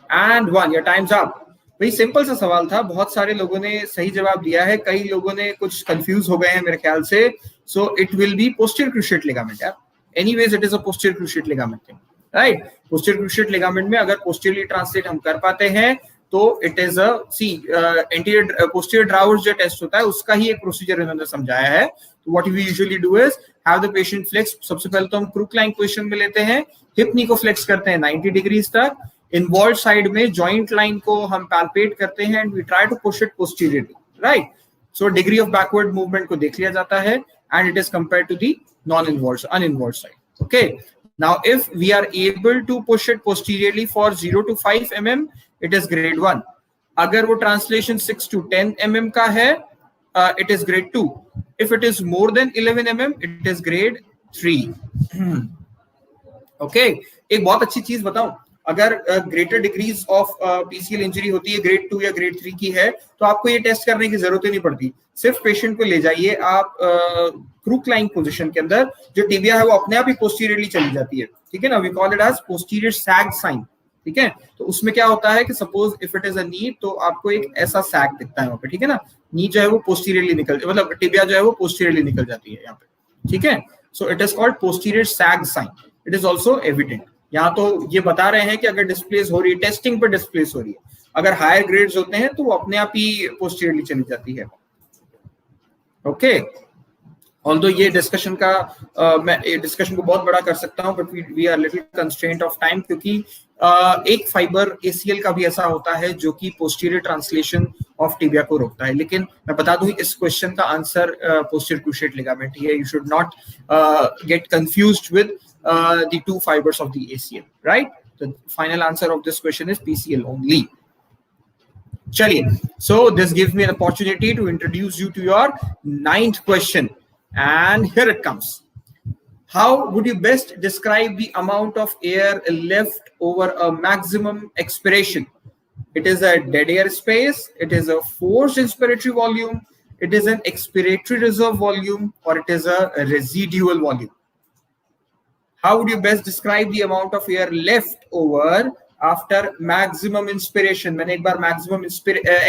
and 1. Your time's up. भाई simple सा सवाल था, बहुत सारे लोगों ने सही जवाब दिया है, कई लोगों ने कुछ कंफ्यूज हो गए हैं मेरे ख्याल से. So it will be posterior cruciate ligament यार. Anyways it is a posterior cruciate ligament, right. Posterior cruciate ligament में अगर पोस्टीरियरली ट्रांसलेट हम कर पाते हैं तो it is a anterior posterior drawer जो टेस्ट होता है उसका ही एक प्रोसीजर इन्होंने समझाया है. तो what we usually do is have the patient flex. सबसे पहले तो हम क्रूक लाइन पोजीशन में लेते हैं, हिप नी को फ्लेक्स करते हैं 90 डिग्रीज तक. इन्वॉल्व साइड में जॉइंट लाइन को हम पैल्पेट करते हैं and we try to push it posteriorly, right. So degree of backward movement को देख लिया जाता है and it is compared to the non involve uninvolved side. Okay, now if we are able to push it posteriorly for 0 to 5 mm, it is grade 1. अगर वो translation 6 to 10 mm का है, it is grade 2. If it is more than 11 mm, it is grade 3. Okay, एक बहुत अच्छी चीज बताऊं, अगर greater degrees of PCL injury होती है, ग्रेड 2 या ग्रेड 3 की है, तो आपको ये टेस्ट करने की जरूरत ही नहीं पड़ती. सिर्फ पेशेंट को ले जाइए आप क्रूक लाइन पोजीशन के अंदर, जो टिबिया है वो अपने आप ही पोस्टीरियरली चली जाती है, ठीक है ना. We call it as posterior sag sign, ठीक है. तो उसमें क्या होता है कि suppose if it is a knee, तो आपको एक ऐसा सैग दिखता है वहां पे, ठीक है ना. नी जो है वो पोस्टीरियरली निकल, मतलब टिबिया जो है वो पोस्टीरियरली निकल जाती है यहाँ पे, ठीक है. So it is called posterior sag sign. It is also evident. यहाँ तो ये बता रहे हैं कि अगर डिस्प्लेस हो रही है, टेस्टिंग पर डिस्प्लेस हो रही है, अगर हायर ग्रेड्स होते हैं तो वो अपने आप ही पोस्टीरियरली चली जाती है. ओके, ऑल्दो ये डिस्कशन का मैं डिस्कशन को बहुत बड़ा कर सकता हूं, but we are little constraint of time, क्योंकि एक फाइबर एसीएल का भी ऐसा होता है जो कि पोस्टीरियर ट्रांसलेशन ऑफ टिबिया को रोकता है. लेकिन मैं बता दूं इस क्वेश्चन का आंसर पोस्टीरियर क्रूशिएट लिगामेंट ही है. You should not gate confused with the two fibers of the ACL, right? The final answer of this question is PCL only. Chaliye, so this gives me an opportunity to introduce you to your 9th question, and here it comes. How would you best describe the amount of air left over a maximum expiration? It is a dead air space, it is a forced inspiratory volume, it is an expiratory reserve volume, or it is a residual volume. How would you best describe the amount of air left over after maximum inspiration? मैंने एक बार maximum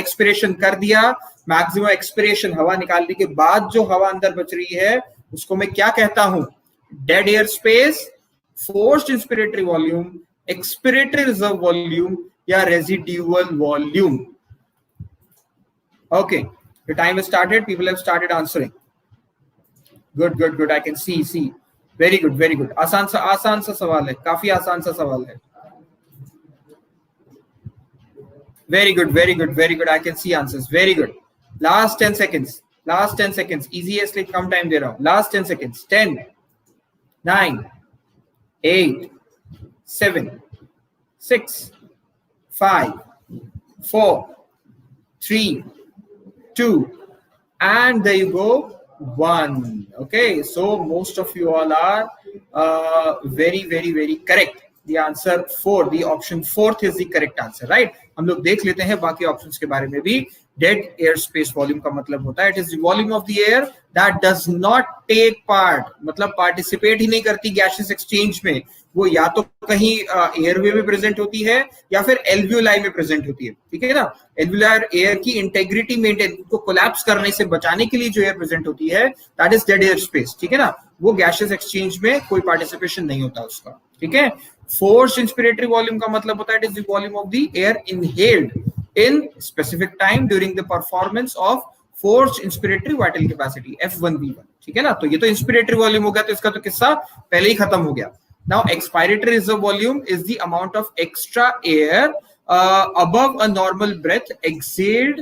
expiration कर दिया. maximum expiration हवा निकालने के बाद जो हवा अंदर बच रही है उसको मैं क्या कहता हूं? Dead air space, forced inspiratory volume, expiratory reserve volume या residual volume. Okay, the time has started. People have started answering. Good, good, good. I can see. Very good, very good. आसान सा सवाल है, काफी आसान सा सवाल है. Very good, very good, very good. I can see answers. Very good. Last 10 seconds. Easy है इसलिए कम टाइम दे रहा हूं. Last 10 seconds. 10, 9, 8, 7, 6, 5, 4, 3, 2, and there you go. 1. Okay, so most of you all are very, very, very correct. The answer 4, the option 4th is the correct answer, right? हम लोग देख लेते हैं बाकी ऑप्शंस के बारे में भी. डेड एयर स्पेस वॉल्यूम का मतलब होता है it is the volume of the air that does not take part, मतलब पार्टिसिपेट ही नहीं करती गैसेस एक्सचेंज में. वो या तो कहीं एयरवे में प्रेजेंट होती है या फिर एल्वियोलाई में प्रेजेंट होती है, ठीक है ना. एल्वियोलार एयर की इंटेग्रिटी मेंटेन को कोलैप्स करने से बचाने के लिए जो एयर प्रेजेंट होती है that is dead air space, ठीक है ना. वो गैसेस एक्सचेंज में कोई पार्टिसिपेशन नहीं होता उसका, ठीक है. फोर्स्ड इंस्पिरेटरी वॉल्यूम का मतलब होता है it is the volume of the air inhaled in specific time during the performance of forced inspiratory vital capacity F1V1, ठीक है ना. तो ये तो इंस्पिरेटरी वॉल्यूम हो गया, तो इसका तो किस्सा पहले ही खत्म हो गया. Now expiratory reserve volume is the amount of extra air above a normal breath exhaled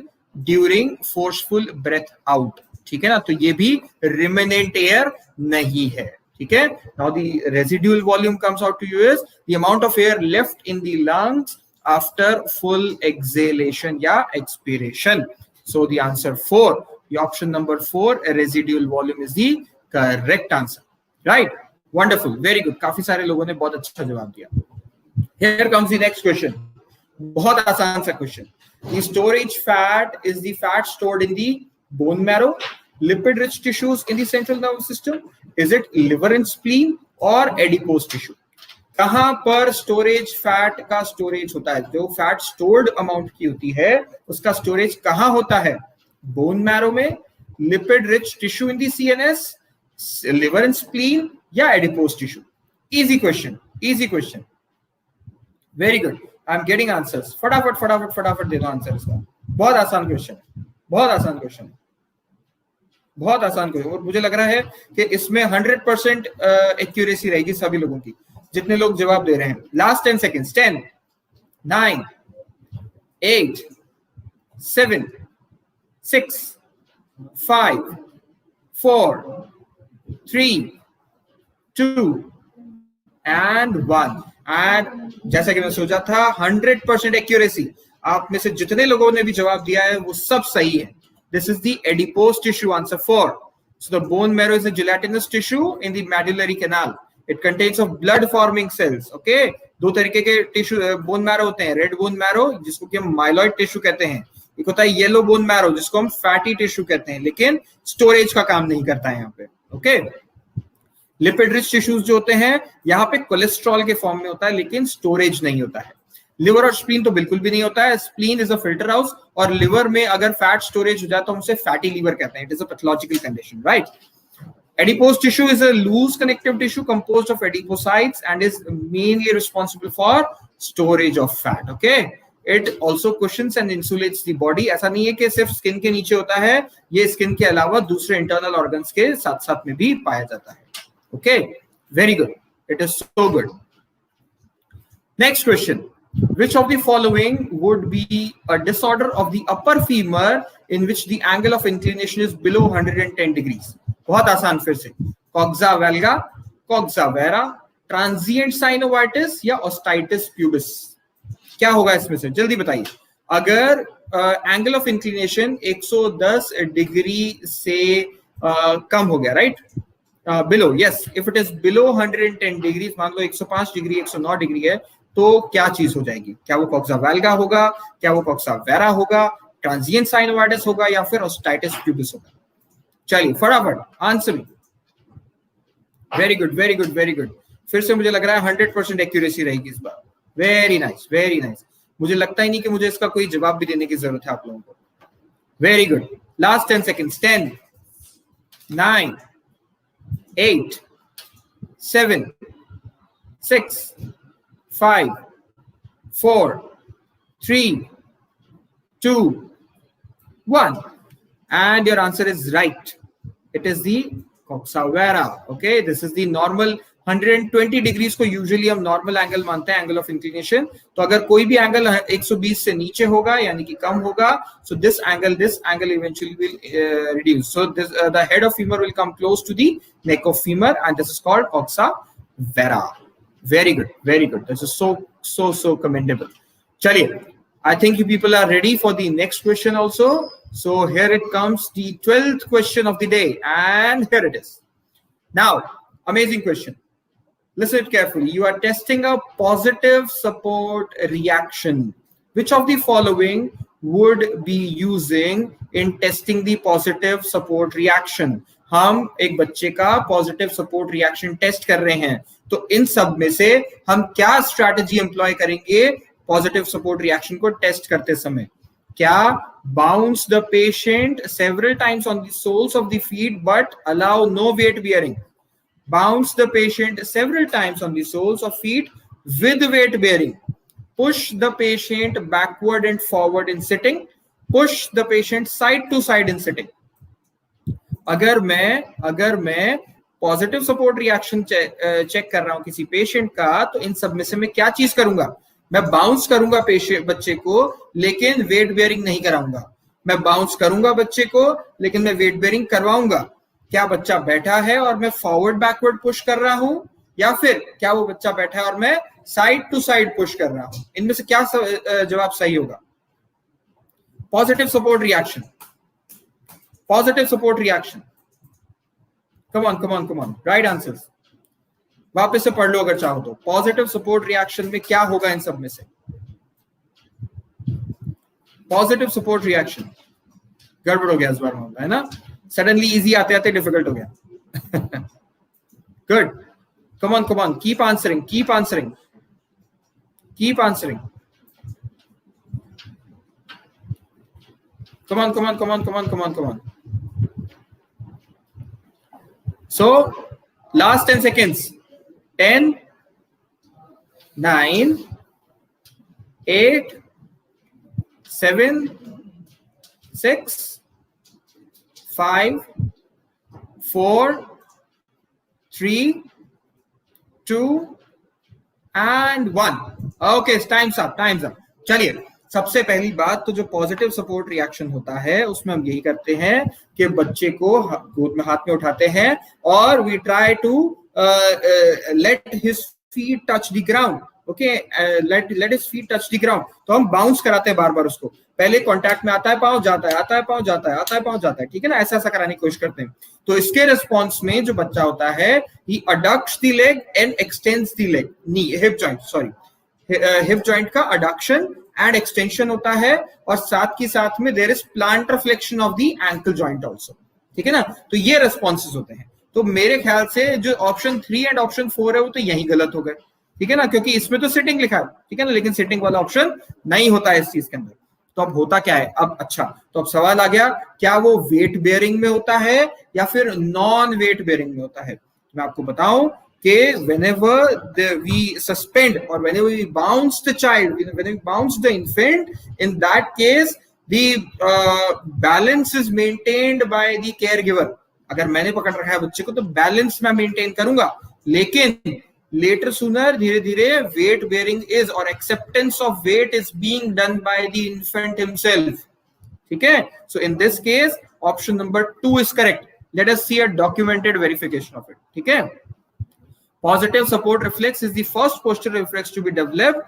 during forceful breath out, ठीक है ना. तो ये भी remnant air नहीं है, ठीक है. Now the residual volume comes out to you is the amount of air left in the lungs after full exhalation या expiration. So the answer 4, the option number 4, a residual volume is the correct answer, right? Wonderful, very good. काफी सारे लोगों ने बहुत अच्छा जवाब दिया. Here comes the next question. बहुत आसान सा question. The storage fat is the fat stored in the bone marrow, lipid rich tissues in the central nervous system. Is it liver and spleen or adipose tissue? कहां पर storage fat का storage होता है? जो fat stored amount की होती है उसका स्टोरेज कहां होता है? बोन मैरो में, lipid rich tissue in the CNS, liver and spleen, या adipose tissue? Easy question, easy question, very good, I am getting answers. फटाफट फटाफट फटाफट दे दो आंसर इसका। बहुत आसान क्वेश्चन, बहुत आसान क्वेश्चन, बहुत आसान क्वेश्चन। और मुझे लग रहा है कि इसमें 100% एक्यूरेसी रहेगी सभी लोगों की, जितने लोग जवाब दे रहे हैं। Last 10 seconds. 10, 9, 8, 7, 6, 5, 4, 3, 2 and 1। एंड जैसा कि मैं सोचा था 100% एक्यूरेसी। आप में से जितने लोगों ने भी जवाब दिया है वो सब सही है। This is the adipose tissue, answer 4. So the bone marrow is a gelatinous tissue in the medullary canal. It contains of blood forming cells. Okay, दो तरीके के टिश्यू बोन मैरो होते हैं। रेड बोन मैरो जिसको कि हम myeloid tissue कहते हैं, एक होता है येलो बोन मैरो जिसको हम फैटी टिश्यू कहते हैं, लेकिन स्टोरेज का काम नहीं करता है यहाँ पे। ओके, लिपिड रिच टिश्यूज जो होते हैं यहाँ पे कोलेस्ट्रॉल के फॉर्म में होता है, लेकिन स्टोरेज नहीं होता है। लिवर और स्प्लीन तो बिल्कुल भी नहीं होता है। Spleen is a filter house, और लिवर में अगर फैट स्टोरेज हो जाए तो हम उसे फैटी लिवर कहते हैं। It is a pathological condition, right? Adipose tissue is a loose connective tissue composed of adipocytes and is mainly responsible for storage of fat. Okay, it also cushions and insulates the body. ऐसा नहीं है कि सिर्फ skin के नीचे होता है, ये स्किन के अलावा दूसरे इंटरनल ऑर्गन्स के साथ साथ में भी पाया जाता है। Okay, very good. It is so good. Next question. Which of the following would be a disorder of the upper femur in which the angle of inclination is below 110 degrees? बहुत आसान फिर से। Coxa valga, coxa vara, transient synovitis या osteitis pubis? क्या होगा इसमें से? जल्दी बताइए। अगर एंगल ऑफ इंक्लिनेशन 110 डिग्री से कम हो गया, right? Below, yes, if it is below 110 degree, मान लो 105 डिग्री 109 डिग्री है, तो क्या चीज हो जाएगी? क्या वो कॉक्सा वेल्गा होगा, क्या वो कॉक्सा वेरा होगा, ट्रांजिएंट साइनोवाइटिस होगा, या फिर ऑस्टाइटिस प्यूबिस होगा? चलिए फटाफट answer. Very good, very good, very good. फिर से मुझे लग रहा है 100% एक्यूरेसी रहेगी इस बार। Very nice, very nice. मुझे लगता ही नहीं कि मुझे इसका कोई जवाब भी देने की जरूरत है आप लोगों को। Very good. Last 10 seconds. 10, 9, 8, 7, 6, 5, 4, 3, 2, 1. And your answer is right. It is the coxa vara. Okay, this is the normal 120 degrees को usually हम normal angle मानते हैं, angle of inclination। तो अगर कोई भी angle 120 से नीचे होगा यानी कि कम होगा, so this angle eventually will reduce. So this the head of femur will come close to the neck of femur, and this is called coxa vara. Very good, very good. This is so commendable. चलिए, I think you people are ready for the next question also. So here it comes, the 12th question of the day, and here it is. Now, amazing question. Listen it carefully. You are testing a positive support reaction. Which of the following would be using in testing the positive support reaction? हम एक बच्चे का positive support reaction test कर रहे हैं, तो इन सब में से हम क्या स्ट्रैटेजी एम्प्लॉय करेंगे पॉजिटिव सपोर्ट रिएक्शन को टेस्ट करते समय? क्या bounce the patient several times on the soles of the feet but allow no weight bearing? Bounce the patient several times on the soles of feet with weight bearing. Push the patient backward and forward in sitting. Push the patient side to side in sitting. अगर मैं positive support reaction check कर रहा हूं किसी patient का, तो इन सब में से मैं क्या चीज करूंगा? मैं बाउंस करूंगा पेशेंट बच्चे को, लेकिन वेट बेयरिंग नहीं कराऊंगा। मैं बाउंस करूंगा बच्चे को, लेकिन मैं वेट बेयरिंग करवाऊंगा। क्या बच्चा बैठा है और मैं फॉरवर्ड बैकवर्ड पुश कर रहा हूं, या फिर क्या वो बच्चा बैठा है और मैं साइड टू साइड पुश कर रहा हूं? इनमें से क्या जवाब सही होगा? Positive support reaction, positive support reaction. Come on come on come on, right answers. वापस से पढ़ लो अगर चाहो तो। पॉजिटिव सपोर्ट रिएक्शन में क्या होगा इन सब में से? Positive support reaction. गड़बड़ हो गया इस बार है ना? सडनली इजी आते आते डिफिकल्ट हो गया। Good, Come on, come on. Keep answering. Keep answering. Keep answering. Come on, come on, come on, come on, come on, come on. So, last 10 seconds. 10, 9, 8, 7, 6, 5, 4, 3, 2, and 1. Okay, time's up, time's up. चलिए, सबसे पहली बात तो जो positive support reaction होता है उसमें हम यही करते हैं कि बच्चे को गोद में हाथ में उठाते हैं और we try to let his feet touch the ground. Okay, let his feet touch the ground. तो हम बाउंस कराते हैं बार बार उसको. पहले कांटेक्ट में आता है पांव, जाता है, आता है पांव, जाता है, आता है पांव, जाता है. ठीक है ना, ऐसा ऐसा कराने की कोशिश करते हैं. तो इसके रिस्पॉन्स में जो बच्चा होता है he adducts the leg and extends the leg, knee hip joint, sorry hip joint का अडक्शन एंड एक्सटेंशन होता है और साथ के साथ में there is plantar flexion of the ankle joint also. ठीक है ना, तो ये रिस्पॉन्सेज होते हैं. तो मेरे ख्याल से जो ऑप्शन 3 एंड ऑप्शन 4 है वो तो यही गलत हो गए. ठीक है ना, क्योंकि इसमें तो सिटिंग लिखा है. ठीक है ना, लेकिन सिटिंग वाला ऑप्शन नहीं होता है इस चीज के अंदर. तो अब होता क्या है अब? अच्छा, तो अब सवाल आ गया, क्या वो वेट बेयरिंग में होता है या फिर नॉन वेट बेयरिंग में होता है? मैं आपको बताऊं कि whenever we suspend or whenever we bounce the child, whenever we bounce the infant, in that case the balance is maintained by the caregiver. अगर मैंने पकड़ रखा है बच्चे को तो बैलेंस मैं मेंटेन करूंगा, लेकिन later sooner धीरे धीरे weight bearing is or acceptance of weight is being done by the infant himself. ठीक है, so in this case option number 2 is correct. Let us see a documented verification of it. ठीक है, positive support reflex is the first posterior reflex to be developed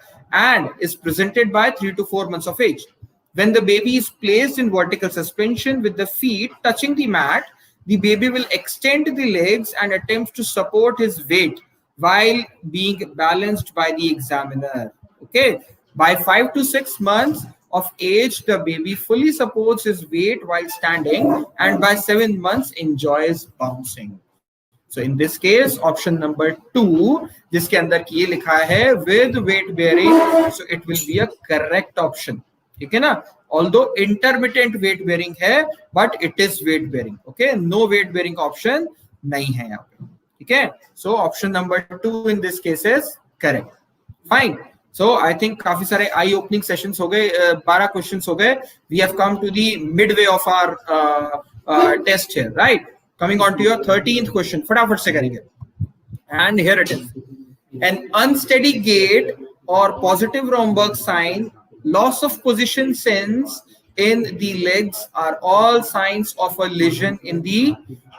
and is presented by 3 to 4 months of age. When the baby is placed in vertical suspension with the feet touching the mat, the baby will extend the legs and attempt to support his weight while being balanced by the examiner. Okay, by 5 to 6 months of age, the baby fully supports his weight while standing, and by 7 months enjoys bouncing. So in this case, option number 2, जिसके अंदर ये लिखा है with weight bearing, so it will be a correct option. ठीक है ना, although intermittent weight bearing है, but it is weight bearing. Okay, no weight bearing option नहीं है यहाँ पे. ठीक है, so option number 2 in this case is correct. Fine. So I think काफी सारे eye opening sessions हो गए, 12 questions हो गए. We have come to the midway of our test here, right? Coming on to your 13th question, फटाफट से करेंगे. And here it is. An unsteady gait or positive Rhomberg sign, loss of position sense in the legs are all signs of a lesion in the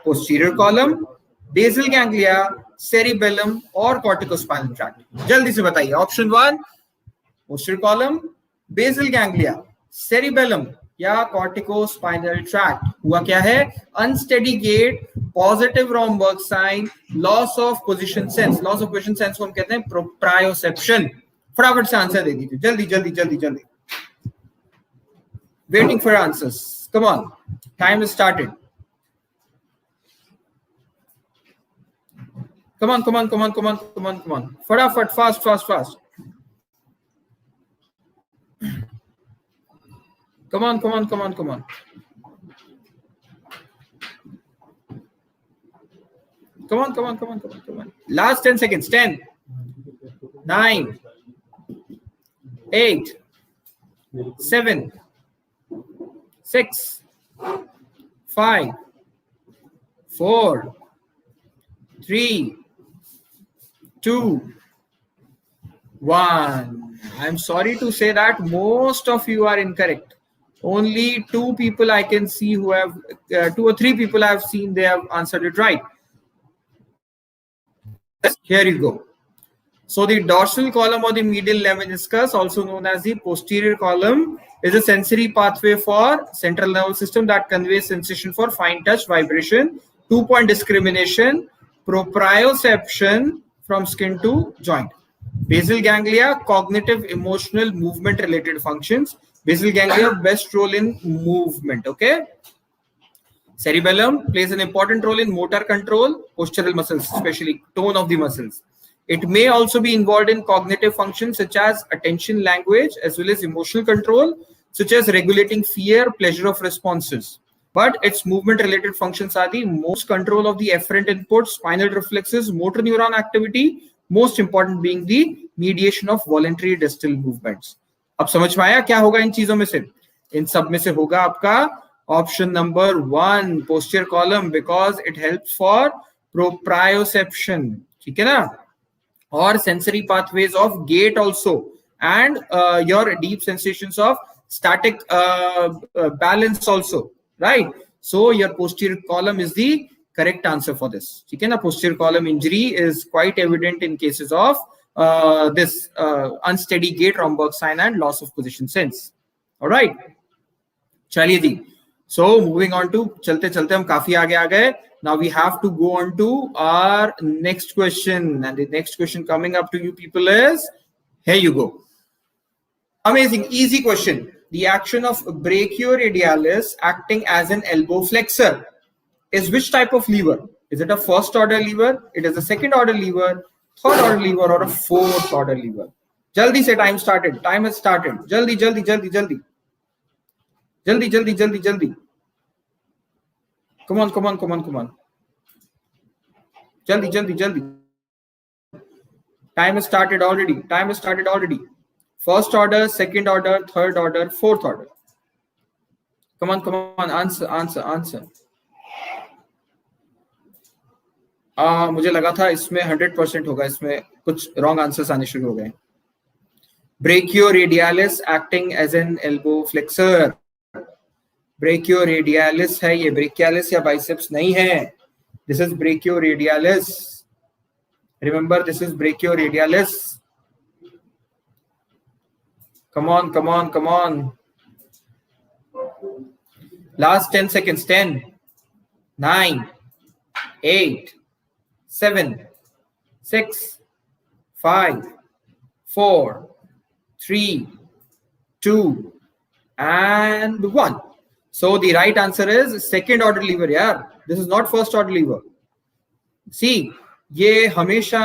posterior column, basal ganglia, cerebellum or corticospinal tract. जल्दी से बताइए. Option 1, posterior column, basal ganglia, cerebellum या corticospinal tract. हुआ क्या है? Unsteady gait, positive Rhomberg sign, loss of position sense. Loss of position sense को हम कहते हैं proprioception. फटाफट से आंसर दे दीजिए, जल्दी जल्दी जल्दी जल्दी. Waiting for answers. Come on, time is started. Come on, come on, come on, come on, come on, come on. फटाफट, fast, fast, fast. Come on, come on, come on, come on. Come on, come on, come on, come on, come on. Last 10 seconds. 10, 9, 8, 7, 6, 5, 4, 3, 2, 1. I'm sorry to say that most of you are incorrect. Only 2 people I can see who have 2 or 3 people I have seen they have answered it right. Here you go. So the dorsal column or the medial lemniscus, also known as the posterior column, is a sensory pathway for central nervous system that conveys sensation for fine touch, vibration, 2-point discrimination, proprioception from skin to joint. Basal ganglia, cognitive, emotional, movement related functions. Basal ganglia best role in movement. Okay. Cerebellum plays an important role in motor control, postural muscles, especially tone of the muscles. It may also be involved in cognitive functions such as attention, language, as well as emotional control, such as regulating fear, pleasure of responses. But its movement-related functions are the most control of the efferent inputs, spinal reflexes, motor neuron activity, most important being the mediation of voluntary distal movements. अब समझ में आया क्या होगा इन चीजों में से? इन सब में से होगा आपका option number 1, posterior column, because it helps for proprioception, ठीक है ना, और sensory pathways of gait also, and your deep sensations of static balance also, right? So your posterior column is the correct answer for this, ठीक है ना. Posterior column injury is quite evident in cases of this unsteady gait, Rhomberg sign, and loss of position sense. All right, चलिए जी. So moving on to, चलते चलते हम काफी आगे आ गए. Now we have to go on to our next question, and the next question coming up to you people is, here you go. Amazing, easy question. The action of brachioradialis acting as an elbow flexor is which type of lever? Is it a first order lever? It is a second order lever, third order lever, or a fourth order lever? Jaldi se time started. Time has started. Jaldi, jaldi, jaldi, jaldi. Jaldi, jaldi, jaldi, jaldi. Come on, come on, come on, come on. Jaldi, jaldi, jaldi. Time has started already. Time has started already. First order, second order, third order, fourth order. Come on, come on. Answer, answer, answer. मुझे लगा था इसमें 100% होगा, इसमें कुछ wrong answers आने शुरू हो गए. Brachioradialis acting as an elbow flexor. Brachioradialis है ये, brachialis या biceps नहीं है. This is brachioradialis. Remember, this is brachioradialis. Come on, come on, come on. Last 10 seconds. 10, 9, 8, 7, 6, 5, 4, 3, 2, and 1. So the right answer is second order lever. Yeah, this is not first order lever. See, ये हमेशा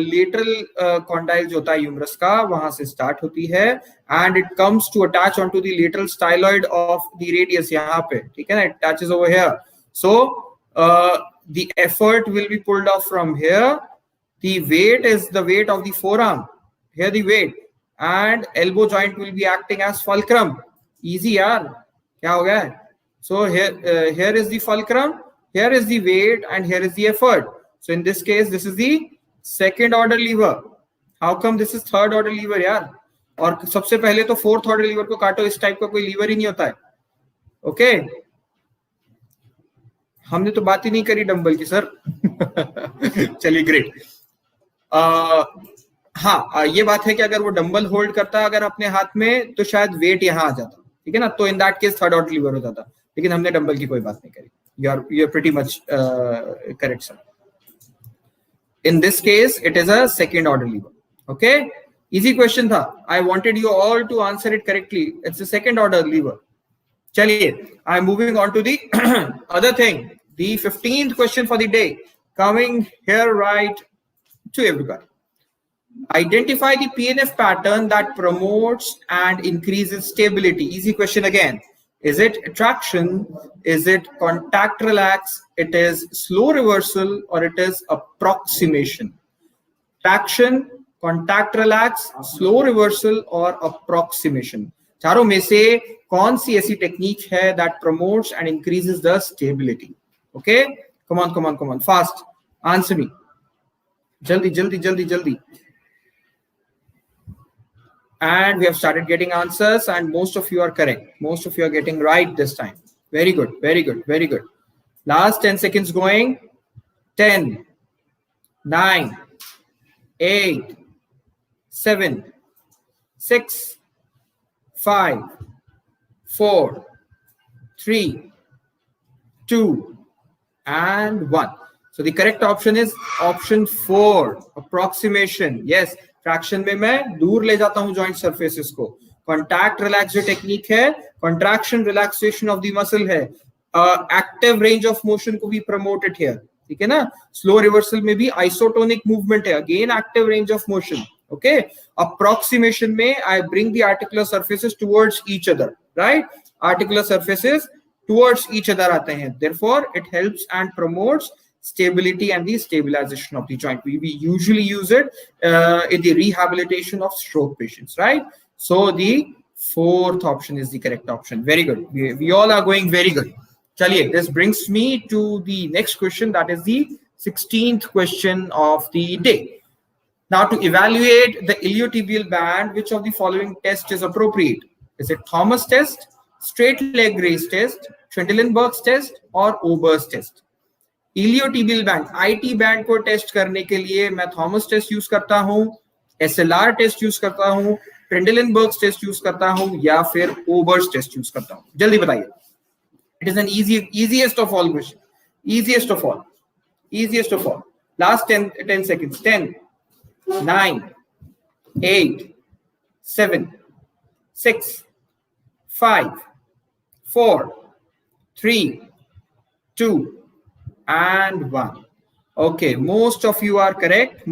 lateral condyle जो होता है humerus का, वहां से start होती है, and it comes to attach onto the lateral styloid of the radius यहाँ पे, ठीक है ना, it attaches over here. So the effort will be pulled off from here. The weight is the weight of the forearm. Here the weight, and elbow joint will be acting as fulcrum. Easy यार, क्या हो गया? So here is the fulcrum, here is the weight, and here is the effort. So in this case, this is the second order lever. How come this is third order lever यार? और सबसे पहले तो fourth order lever को काटो, इस type का कोई लीवर ही नहीं होता है. ओके, हमने तो बात ही नहीं करी डंबल की सर. चलिए ग्रेट. हाँ, ये बात है कि अगर वो डंबल होल्ड करता अगर अपने हाथ में, तो शायद वेट यहाँ आ जाता, ठीक है ना, तो in that case third order liver हो जाता. लेकिन हमने डंबल की कोई बात नहीं करी. You are pretty much correct sir. In this case, it is a second order lever. Okay, easy question tha. I wanted you all to answer it correctly. It's a second order lever. Chaliye, I'm moving on to the other thing. The 15th question for the day, coming here right to everybody. Identify the PNF pattern that promotes and increases stability. Easy question again. Is it traction? Is it contact relax? It is slow reversal, or it is approximation? Traction, contact relax, slow reversal, or approximation? चारों में से कौन सी ऐसी technique है that promotes and increases the stability? Okay, come on, come on, come on, fast. Answer me. Jaldi, jaldi, jaldi, jaldi. And we have started getting answers, and most of you are correct. Most of you are getting right this time. Very good, very good, very good. Last 10 seconds going. 10, 9, 8, 7, 6, 5, 4, 3, 2, and 1. So the correct option is option 4, approximation. Yes, traction में मैं दूर ले जाता हूं joint surfaces को. Contact relax जो technique है, contraction relaxation of the muscle है. एक्टिव रेंज ऑफ मोशन को भी प्रमोटेड हियर, ठीक है ना. स्लो रिवर्सल में भी आइसोटोनिक मूवमेंट है, again active range of motion. Okay, approximation में I bring the articular surfaces towards each other, right. Articular surfaces towards each other आते हैं, therefore it helps and promotes stability and the stabilization of the joint. We usually use it in the rehabilitation of stroke patients, right? So the fourth option is the correct option. Very good. We all are going very good. Chaliye, this brings me to the next question, that is the 16th question of the day. Now, to evaluate the iliotibial band, which of the following test is appropriate? Is it Thomas test, straight leg raise test, Trendelenburg's test और Ober's test? Iliotibial band, IT band को test करने के लिए मैं Thomas test use करता हूं, SLR test use करता हूं, ट्रेंडेलेनबर्ग्स टेस्ट यूज करता हूं, या फिर ओबर्स टेस्ट यूज करता हूं? जल्दी बताइए. It is N easiest of all question, easiest of all. Last 10 seconds. 10, 9, 8, 7, 6, 5, 4, 3, 2, and 1. Okay, most of you are correct.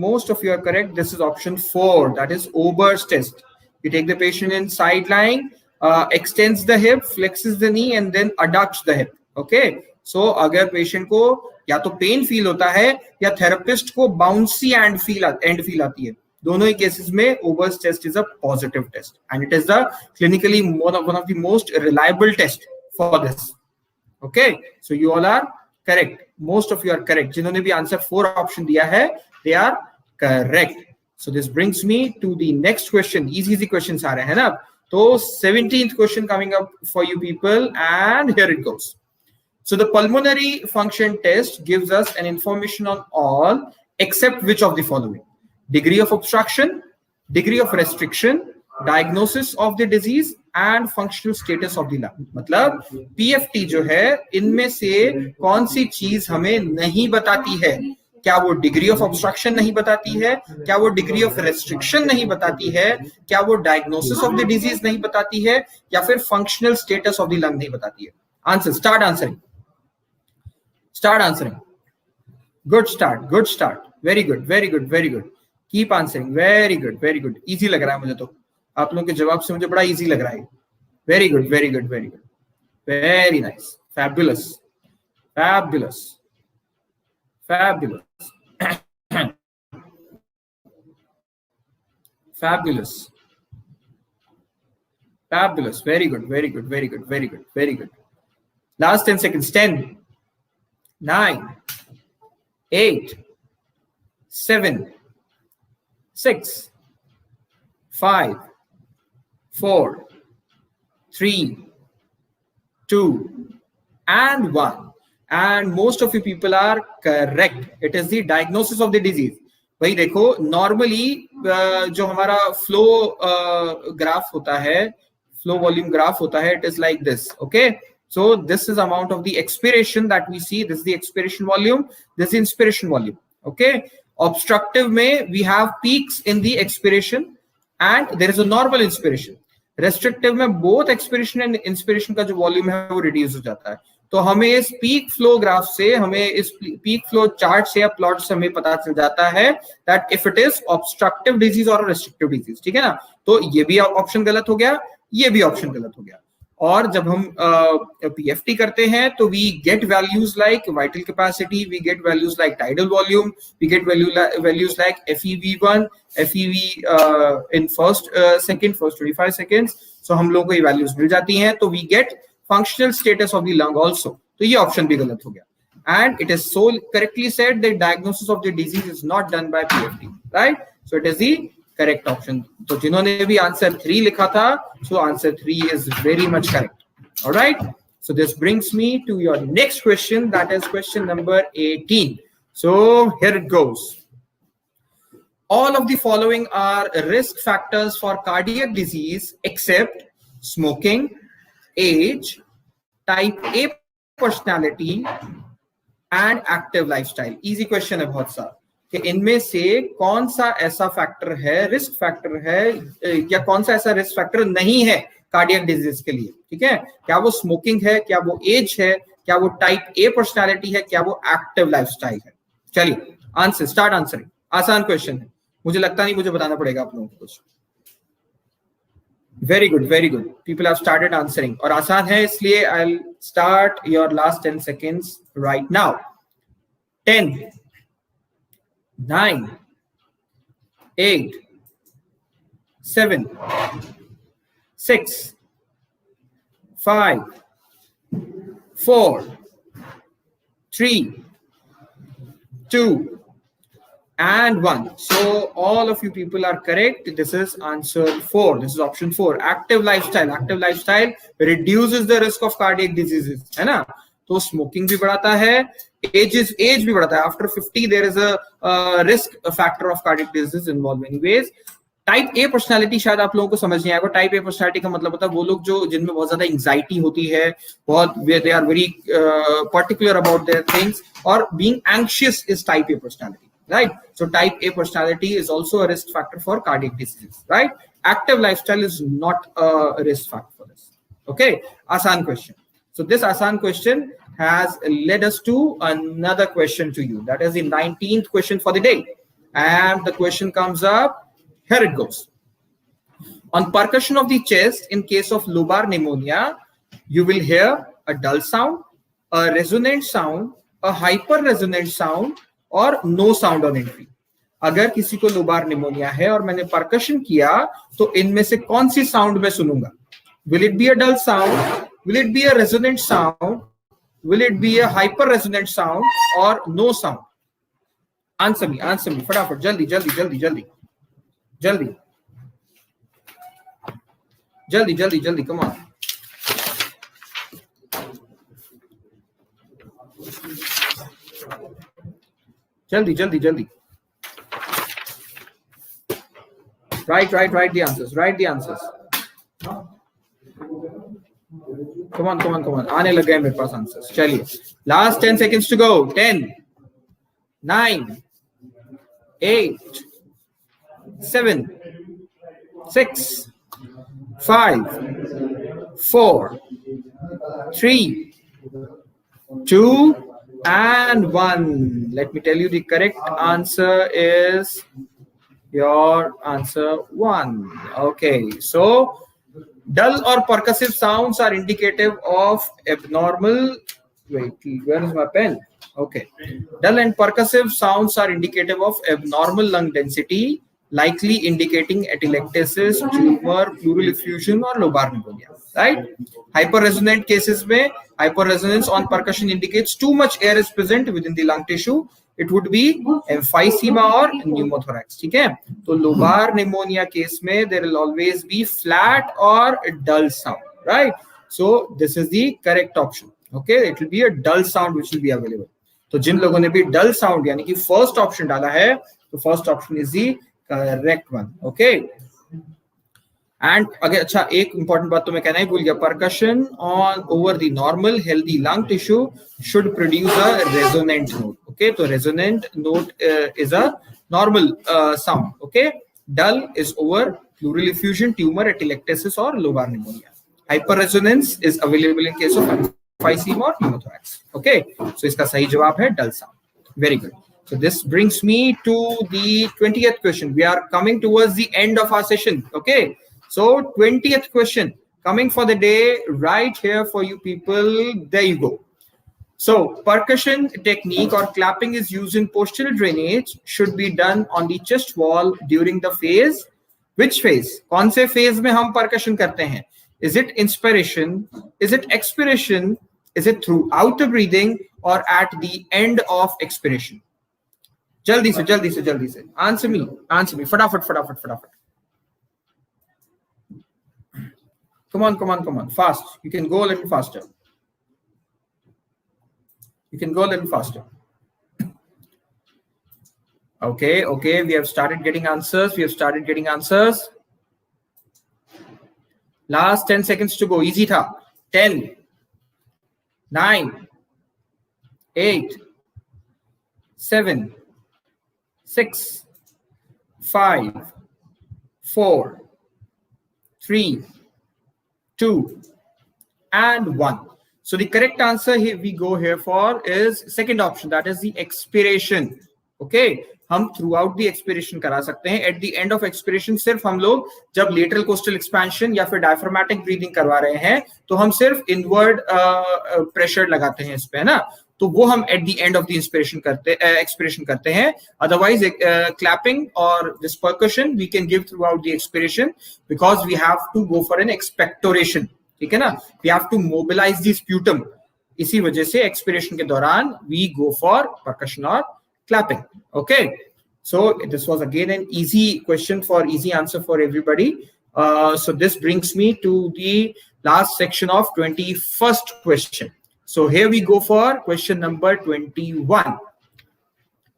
This is option 4, that is Ober's test. You take the patient in side lying, extends the hip, flexes the knee, and then adducts the hip. Okay, so अगर patient को या तो pain feel होता है या therapist को bouncy and feel आती है, दोनों ही केसेस में Ober's test is a positive test, and it is the clinically one of the most reliable test for this. Okay, so you all are correct. Most of you are correct. जिन्होंने भी answer 4 option दिया है, they are correct. So this brings me to the next question. Easy questions आ रहे हैं ना. तो 17th question coming up for you people, and here it goes. So the pulmonary function test gives us an information on all except which of the following? Degree of obstruction, degree of restriction, diagnosis of the disease and functional status of the lung. मतलब PFT जो है, इनमें से कौन सी चीज हमें नहीं बताती है? क्या वो डिग्री ऑफ ऑब्स्ट्रक्शन नहीं बताती है? क्या वो डिग्री ऑफ रेस्ट्रिक्शन नहीं बताती है? क्या वो डायग्नोसिस ऑफ द डिजीज नहीं बताती है? या फिर functional status of the lung नहीं बताती है? Answer, start answering. Good start. Very good. Keep answering. Very good. Easy लग रहा है मुझे तो, आप लोगों के जवाब से मुझे बड़ा इजी लग रहा है. Very good. Very nice. Fabulous. Very good. Last 10 seconds. 10, 9, 8, 7, 6, 5, 4, 3, 2, and 1. And most of you people are correct. It is the diagnosis of the disease. भाई देखो, नॉर्मली जो हमारा फ्लो ग्राफ होता है, फ्लो वॉल्यूम ग्राफ होता है, it is like this. Okay, so this is amount of the expiration that we see. This is the expiration volume, this is inspiration volume. Okay, obstructive में we have peaks in the expiration and there is a normal inspiration. Restrictive में both expiration and inspiration का जो volume है वो reduce हो जाता है. तो हमें इस पीक फ्लो ग्राफ से, हमें इस पीक फ्लो चार्ट से या प्लॉट से हमें पता चल जाता है that if it is obstructive disease और रेस्ट्रिक्टिव डिजीज. ठीक है ना. तो ये भी ऑप्शन गलत हो गया, ये भी ऑप्शन गलत हो गया. और जब हम पीएफटी करते हैं तो we get values like vital capacity, we get values like tidal volume, we get values like FEV1, FEV in first 25 seconds. So हम लोगों को ये वैल्यूज मिल जाती हैं. तो we get functional status of the lung also. तो ये ऑप्शन भी गलत हो गया. And it is so correctly said that diagnosis of the disease is not done by PFT, right? So it is the correct option. तो जिन्होंने भी answer 3 लिखा था, so answer 3 is very much correct. All right. So this brings me to your next question, that is question number 18. So here it goes. All of the following are risk factors for cardiac disease except smoking, age, type A personality and active lifestyle. Easy question है बहुत सा, कि इनमें से कौन सा ऐसा factor है, रिस्क फैक्टर है, या कौन सा ऐसा रिस्क फैक्टर नहीं है कार्डियक डिजीज के लिए. ठीक है, क्या वो स्मोकिंग है, क्या वो एज है, क्या वो टाइप ए पर्सनालिटी है, क्या वो एक्टिव लाइफस्टाइल है? चलिए आंसर, स्टार्ट आंसरिंग। आसान क्वेश्चन है, मुझे लगता नहीं मुझे बताना पड़ेगा आप लोगों को कुछ। Very good, very good, people have started answering. और आसान है इसलिए I will start your last 10 seconds right now. 10, 9, 8, 7, 6, 5, 4, 3, 2, and 1. So all of you people are correct. This is answer 4. This is option 4. Active lifestyle. Active lifestyle reduces the risk of cardiac diseases, है ना? तो smoking भी बढ़ाता है, as भी बढ़ाता है. After 50 there is a risk factor of cardiac disease involved. Anyways, type A personality शायद आप लोगों को समझ नहीं आएगा. टाइप ए पर्सनालिटी का मतलब होता है वो लोग जो जिनमें बहुत ज्यादा एंजाइटी होती है, बहुत they are very particular about their things, और being anxious is type A personality, right? So type A personality is also a risk factor for cardiac diseases, right? Active lifestyle is not a risk factor for this. Okay, asan question. So this asan question has led us to another question to you. That is the 19th question for the day. And the question comes up, here it goes. On percussion of the chest in case of lobar pneumonia, you will hear a dull sound, a resonant sound, a hyper resonant sound, और no sound on entry. अगर किसी को lobar pneumonia है और मैंने percussion किया तो इनमें से कौन सी साउंड मैं सुनूंगा? Will it be a dull sound, will it be a resonant sound, will it be a hyper resonant sound और नो साउंड? आंसर मी फटाफट, जल्दी जल्दी जल्दी जल्दी जल्दी जल्दी जल्दी जल्दी, कम ऑन. जल्दी जल्दी जल्दी. Write the answers. Write the answers. Come on. आने लग गए मेरे पास आंसर्स. चलिए, last 10 seconds to go. 10, 9, 8, 7, 6, 5, 4, 3, 2, and 1. Let me tell you the correct answer is your answer 1. Okay, so dull or percussive sounds are indicative of abnormal, wait, where is my pen? Okay, dull and percussive sounds are indicative of abnormal lung density, likely indicating atelectasis, tumor, pleural effusion or lobar pneumonia, right? Hyperresonant cases में hyperresonance on percussion indicates too much air is present within the lung tissue. It would be emphysema or pneumothorax. ठीक है? तो lobar pneumonia case में there will always be flat or dull sound, right? So this is the correct option. Okay, it will be a dull sound which will be available. तो जिन लोगों ने भी dull sound यानी कि first option डाला है, तो first option is the correct one. Okay. And अगर अच्छा, एक important बात तो मैं कहना ही भूल गया, percussion on over the normal healthy lung tissue should produce a resonant note. Okay, तो resonant note is a normal sound. Okay, dull is over pleural effusion, tumor, atelectasis or lobar pneumonia. Hyperresonance is available in case of emphysema or pneumothorax. Okay, so इसका सही जवाब है dull sound. Very good. So this brings me to the 20th question. We are coming towards the end of our session. Okay. So 20th question coming for the day right here for you people. There you go. So percussion technique or clapping is used in posterior drainage, should be done on the chest wall during the phase. Which phase? कौन से phase में हम percussion करते हैं? Is it inspiration? Is it expiration? Is it throughout the breathing or at the end of expiration? जल्दी से answer me फटाफट. Come on, fast. You can go a little faster. Okay, we have started getting answers. Last 10 seconds to go. Easy था. 10, 9, 8, 7, 6, 5, 4, 3, 2, and 1. So the correct answer here we go here for is second option, that is the expiration. Okay, हम throughout the expiration करा सकते हैं. At the end of expiration सिर्फ हम लोग जब lateral coastal expansion या फिर diaphragmatic breathing करवा रहे हैं तो हम सिर्फ inward pressure लगाते हैं इस पे, है ना. तो वो हम at the end of the expiration करते हैं. Otherwise clapping or this percussion we can give throughout the expiration because we have to go for an expectoration. ठीक है ना, we have to mobilize the sputum. इसी वजह से expiration के दौरान we go for percussion or clapping. Okay, so this was again an easy question for easy answer for everybody. So this brings me to the last section of 21st question. So here we go for question number 21.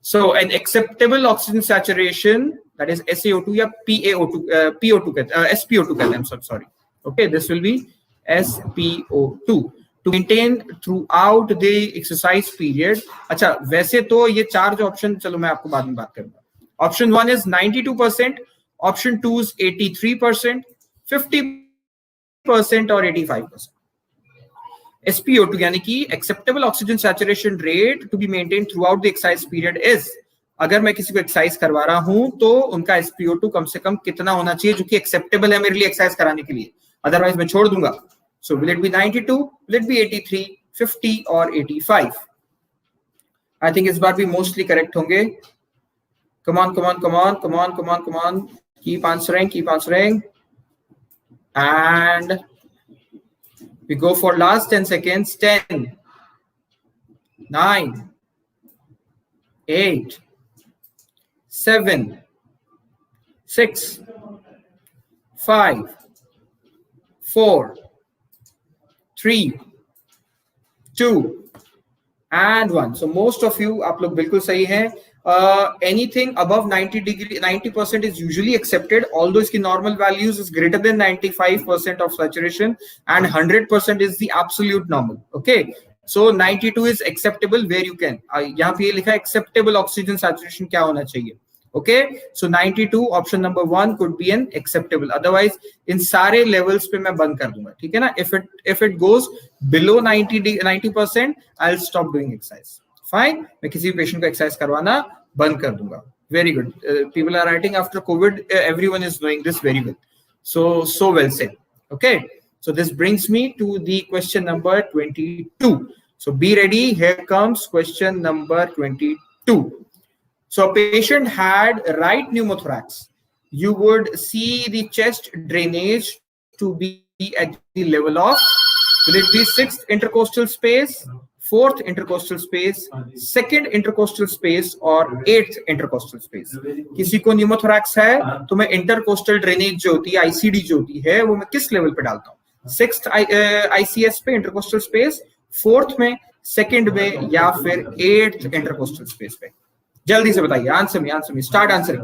So an acceptable oxygen saturation, that is SaO2 या PaO2 PO2 SpO2 कहते हैं, I'm sorry. Okay, this will be SpO2 to maintain throughout the exercise period. अच्छा, वैसे तो ये चार जो option, चलो मैं आपको बाद में बात करूंगा. Option 1 is 92%, option 2 is 83%, 50% और 85%. SpO2 यानी कि acceptable oxygen saturation rate to be maintained throughout the exercise period is, अगर मैं किसी को एक्सरसाइज करवा रहा हूं तो उनका SpO2 कम से कम कितना होना चाहिए जो कि एक्सेप्टेबल है मेरे लिए एक्सरसाइज कराने के लिए, अदरवाइज मैं छोड़ दूंगा. So will it be 92, will it be 83, 50 or 85? I think इस बार भी mostly correct होंगे. Come on, come on, come on, come on, come on, come on. Keep answering, keep answering. And we go for last 10 seconds. 10, 9, 8, 7, 6, 5, 4, 3, 2 and 1. So most of you, आप लोग बिल्कुल सही हैं. Anything above 90% is usually accepted, although इसकी normal values is greater than 95% of saturation and 100% is the absolute normal. Okay, so 92 is acceptable where you can. यहाँ पे ये लिखा है acceptable oxygen saturation क्या होना चाहिए. Okay, so 92 option number 1 could be an acceptable. Otherwise इन सारे levels पे मैं बंद कर दूंगा, ठीक है ना. If it goes below 90%, I'll stop doing exercise. Fine, मैं किसी patient को exercise करवाना बंद कर दूंगा. Very good. People are writing after COVID. Everyone is doing this very well. So well said. Okay, so this brings me to the question number 22. So be ready. Here comes question number 22. So a patient had right pneumothorax. You would see the chest drainage to be at the level of, will it be 6th intercostal space, 4th intercostal space, 2nd intercostal space और 8th intercostal space. किसी को pneumothorax है तो मैं intercostal drainage जो होती है, ICD जो होती है, वो मैं किस लेवल पे डालता हूँ? 6th ICS पे intercostal space, 4th में, 2nd में या फिर 8th intercostal space पे? जल्दी से बताइए. Answer me. Start answering.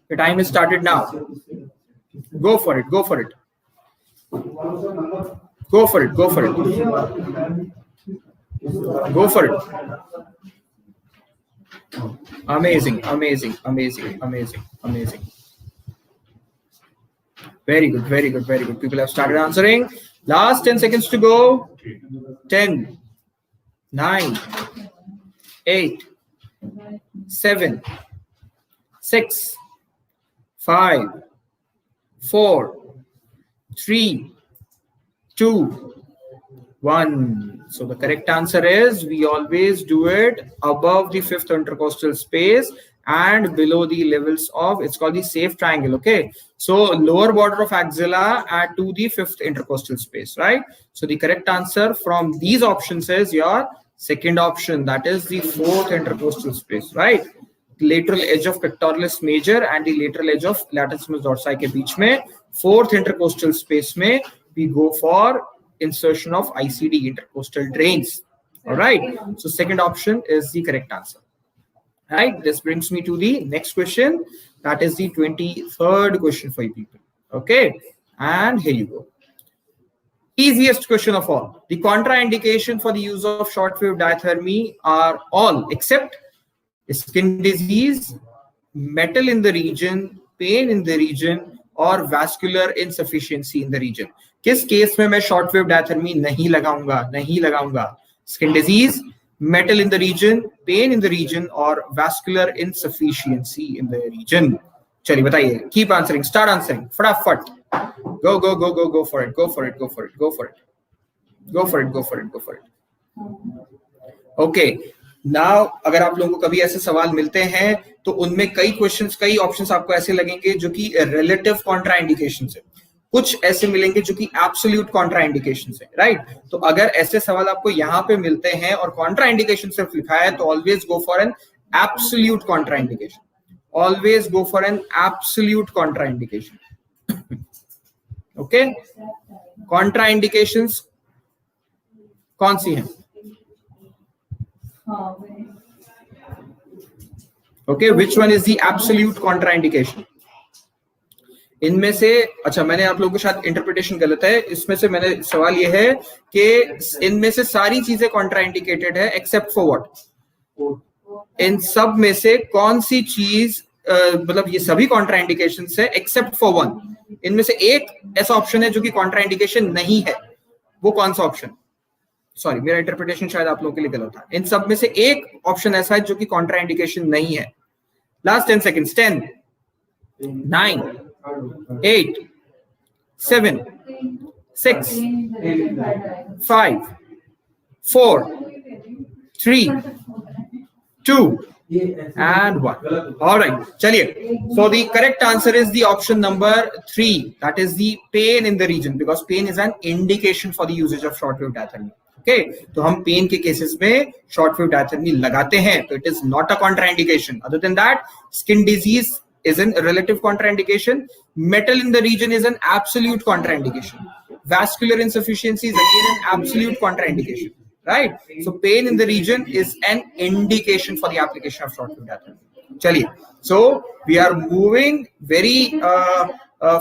The time is started now. Go for it. Go for it. Go for it. Go for it. Go for it. Amazing. Amazing. Amazing. Amazing. Amazing. Very good. Very good. Very good. People have started answering. Last 10 seconds to go. 10, 9, 8, 7, 6, 5, 4, 3, 2, 1. So the correct answer is we always do it above the 5th intercostal space and below the levels of, it's called the safe triangle. Okay, so lower border of axilla at to the 5th intercostal space, right? So the correct answer from these options is your second option, that is the 4th intercostal space, right? Lateral edge of pectoralis major and the lateral edge of latissimus dorsi के बीच में 4th intercostal space में we go for insertion of ICD, intercostal drains. All right, so second option is the correct answer. Right, this brings me to the next question, that is the 23rd question for you people. Okay, and here you go. Easiest question of all. The contraindication for the use of shortwave diathermy are all except skin disease, metal in the region, pain in the region, or vascular insufficiency in the region. किस case में मैं short wave diathermy नहीं लगाऊंगा? Skin disease, metal in the region, pain in the region, or vascular insufficiency in the region. चलिए बताइए, keep answering, start answering, फटाफट, go for it. Okay, now अगर आप लोगों को कभी ऐसे सवाल मिलते हैं तो उनमें कई ऑप्शंस आपको ऐसे लगेंगे जो कि रिलेटिव कॉन्ट्राइंडिकेशन है, कुछ ऐसे मिलेंगे जो कि एब्सोल्यूट कॉन्ट्राइंडिकेशन है, राइट? तो अगर ऐसे सवाल आपको यहाँ पे मिलते हैं और कॉन्ट्राइंडिकेशन सिर्फ लिखा है तो always go for an absolute contraindication, always go for an absolute contraindication. Okay, contraindications कौन सी हैं? Okay, which one is the absolute contraindication? इनमें से, अच्छा मैंने आप लोगों को शायद इंटरप्रिटेशन गलत है, इसमें से मैंने सवाल ये है कि इनमें से सारी चीजें कॉन्ट्राइंडिकेटेड है एक्सेप्ट फॉर व्हाट? इन सब में से कौन सी चीज, मतलब ये सभी कॉन्ट्राइंडिकेशंस है एक्सेप्ट फॉर वन. इनमें से एक ऐसा ऑप्शन है जो कि कॉन्ट्राइंडिकेशन नहीं है, वो कौन सा ऑप्शन? सॉरी, मेरा इंटरप्रिटेशन शायद आप लोगों के लिए गलत था. इन सब में से एक ऑप्शन ऐसा है जो कि कॉन्ट्राइंडिकेशन नहीं है. Last 10 seconds. 10, 9, 8, 7, 6, 5, 4, 3, 2 and 1. All right, chaliye. So the correct answer is the option number 3, that is the pain in the region, because pain is an indication for the usage of short wave diathermy. Okay, तो हम pen के cases में short wave diathermy लगाते हैं, तो it is not a contraindication. Other than that, skin disease is an relative contraindication. Metal in the region is an absolute contraindication. Vascular insufficiency is again an absolute contraindication, right? So pain in the region is an indication for the application of short wave diathermy. Chaliye, so we are moving very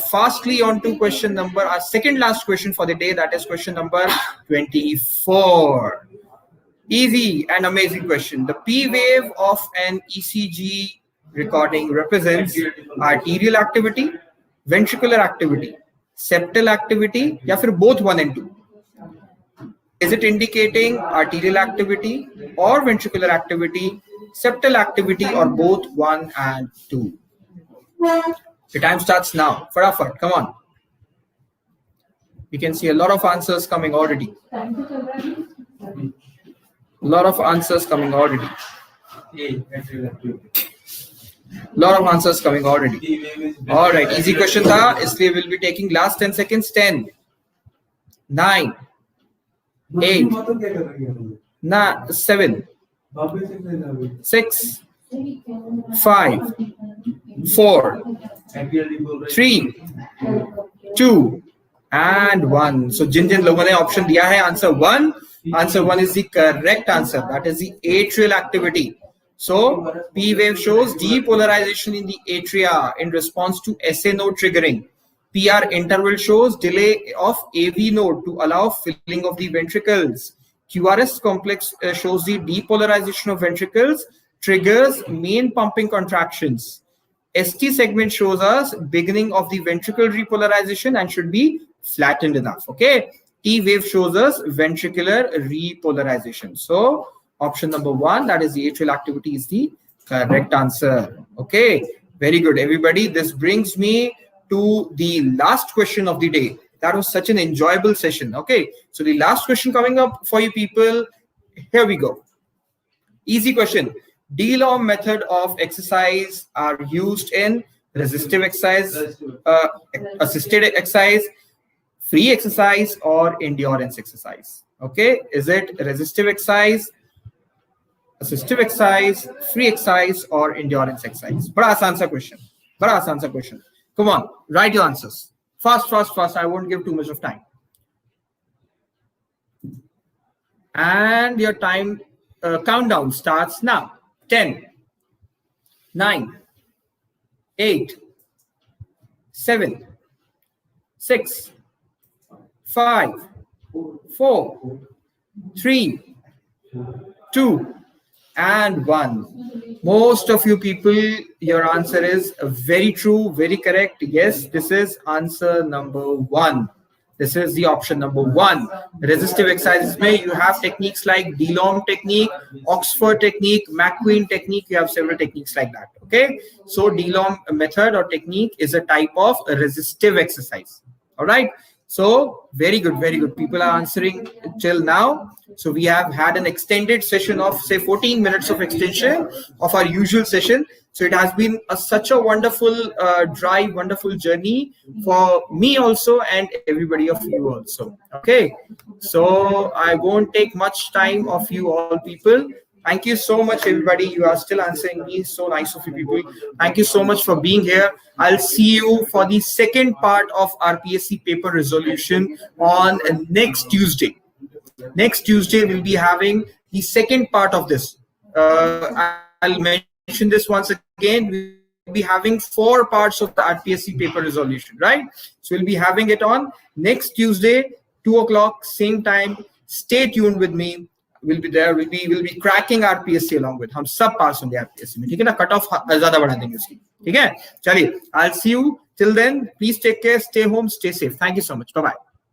fastly on to question number, our second last question for the day, that is question number 24. Easy and amazing question. The P wave of an ECG recording represents arterial activity, ventricular activity, septal activity, या फिर both 1 and 2. Is it indicating arterial activity or ventricular activity, septal activity, or both 1 and 2? The time starts now. Farafat, come on. We can see a lot of answers coming already. A lot of answers coming already. Lot of answers coming already. All right, easy question tha, इसलिए we'll be taking last 10 seconds. 10, 9, 8, 7, 6, 5, 4, 3, 2 and 1. So जिन लोगों ने option दिया है answer 1, answer 1 is the correct answer. That is the atrial activity. So P wave shows depolarization in the atria in response to SA node triggering. PR interval shows delay of AV node to allow filling of the ventricles. QRS complex shows the depolarization of ventricles, triggers main pumping contractions. ST segment shows us beginning of the ventricle repolarization and should be flattened enough. Okay, T wave shows us ventricular repolarization. So option number 1, that is the atrial activity, is the correct answer. Okay, very good everybody. This brings me to the last question of the day. That was such an enjoyable session. Okay, so the last question coming up for you people, here we go. Easy question. D-Law method of exercise are used in resistive exercise, assisted exercise, free exercise, or endurance exercise. Okay, is it resistive exercise, assistive exercise, free exercise, or endurance exercise? Bada aasan sa question. Bada aasan sa question. Come on, write your answers. Fast. I won't give too much of time. And your time countdown starts now. 10, 9, 8, 7, 6, 5, 4, 3, 2, and 1. Most of you people, your answer is very true, very correct. Yes, this is answer number 1. This is the option number 1. Resistive exercises में you have techniques like DLOM technique, Oxford technique, McQueen technique. You have several techniques like that. Okay, so DLOM method or technique is a type of resistive exercise. All right. So very good, very good. People are answering till now. So we have had an extended session of say 14 minutes of extension of our usual session. So it has been such a wonderful drive, wonderful journey for me also and everybody of you also. Okay, so I won't take much time of you all people. Thank you so much, everybody. You are still answering me. So nice of you people. Thank you so much for being here. I'll see you for the second part of RPSC paper resolution on next Tuesday. Next Tuesday, we'll be having the second part of this. I'll mention this once again. We'll be having 4 parts of the RPSC paper resolution, right? So we'll be having it on next Tuesday, 2 o'clock, same time. Stay tuned with me. We'll be there. We'll be cracking RPSC along with. हम सब पास होंगे RPSC में, ठीक है ना? Cut off ज़्यादा बढ़ा देंगे उसकी, ठीक है? चलिए, I'll see you till then. Please take care, stay home, stay safe. Thank you so much. Bye bye.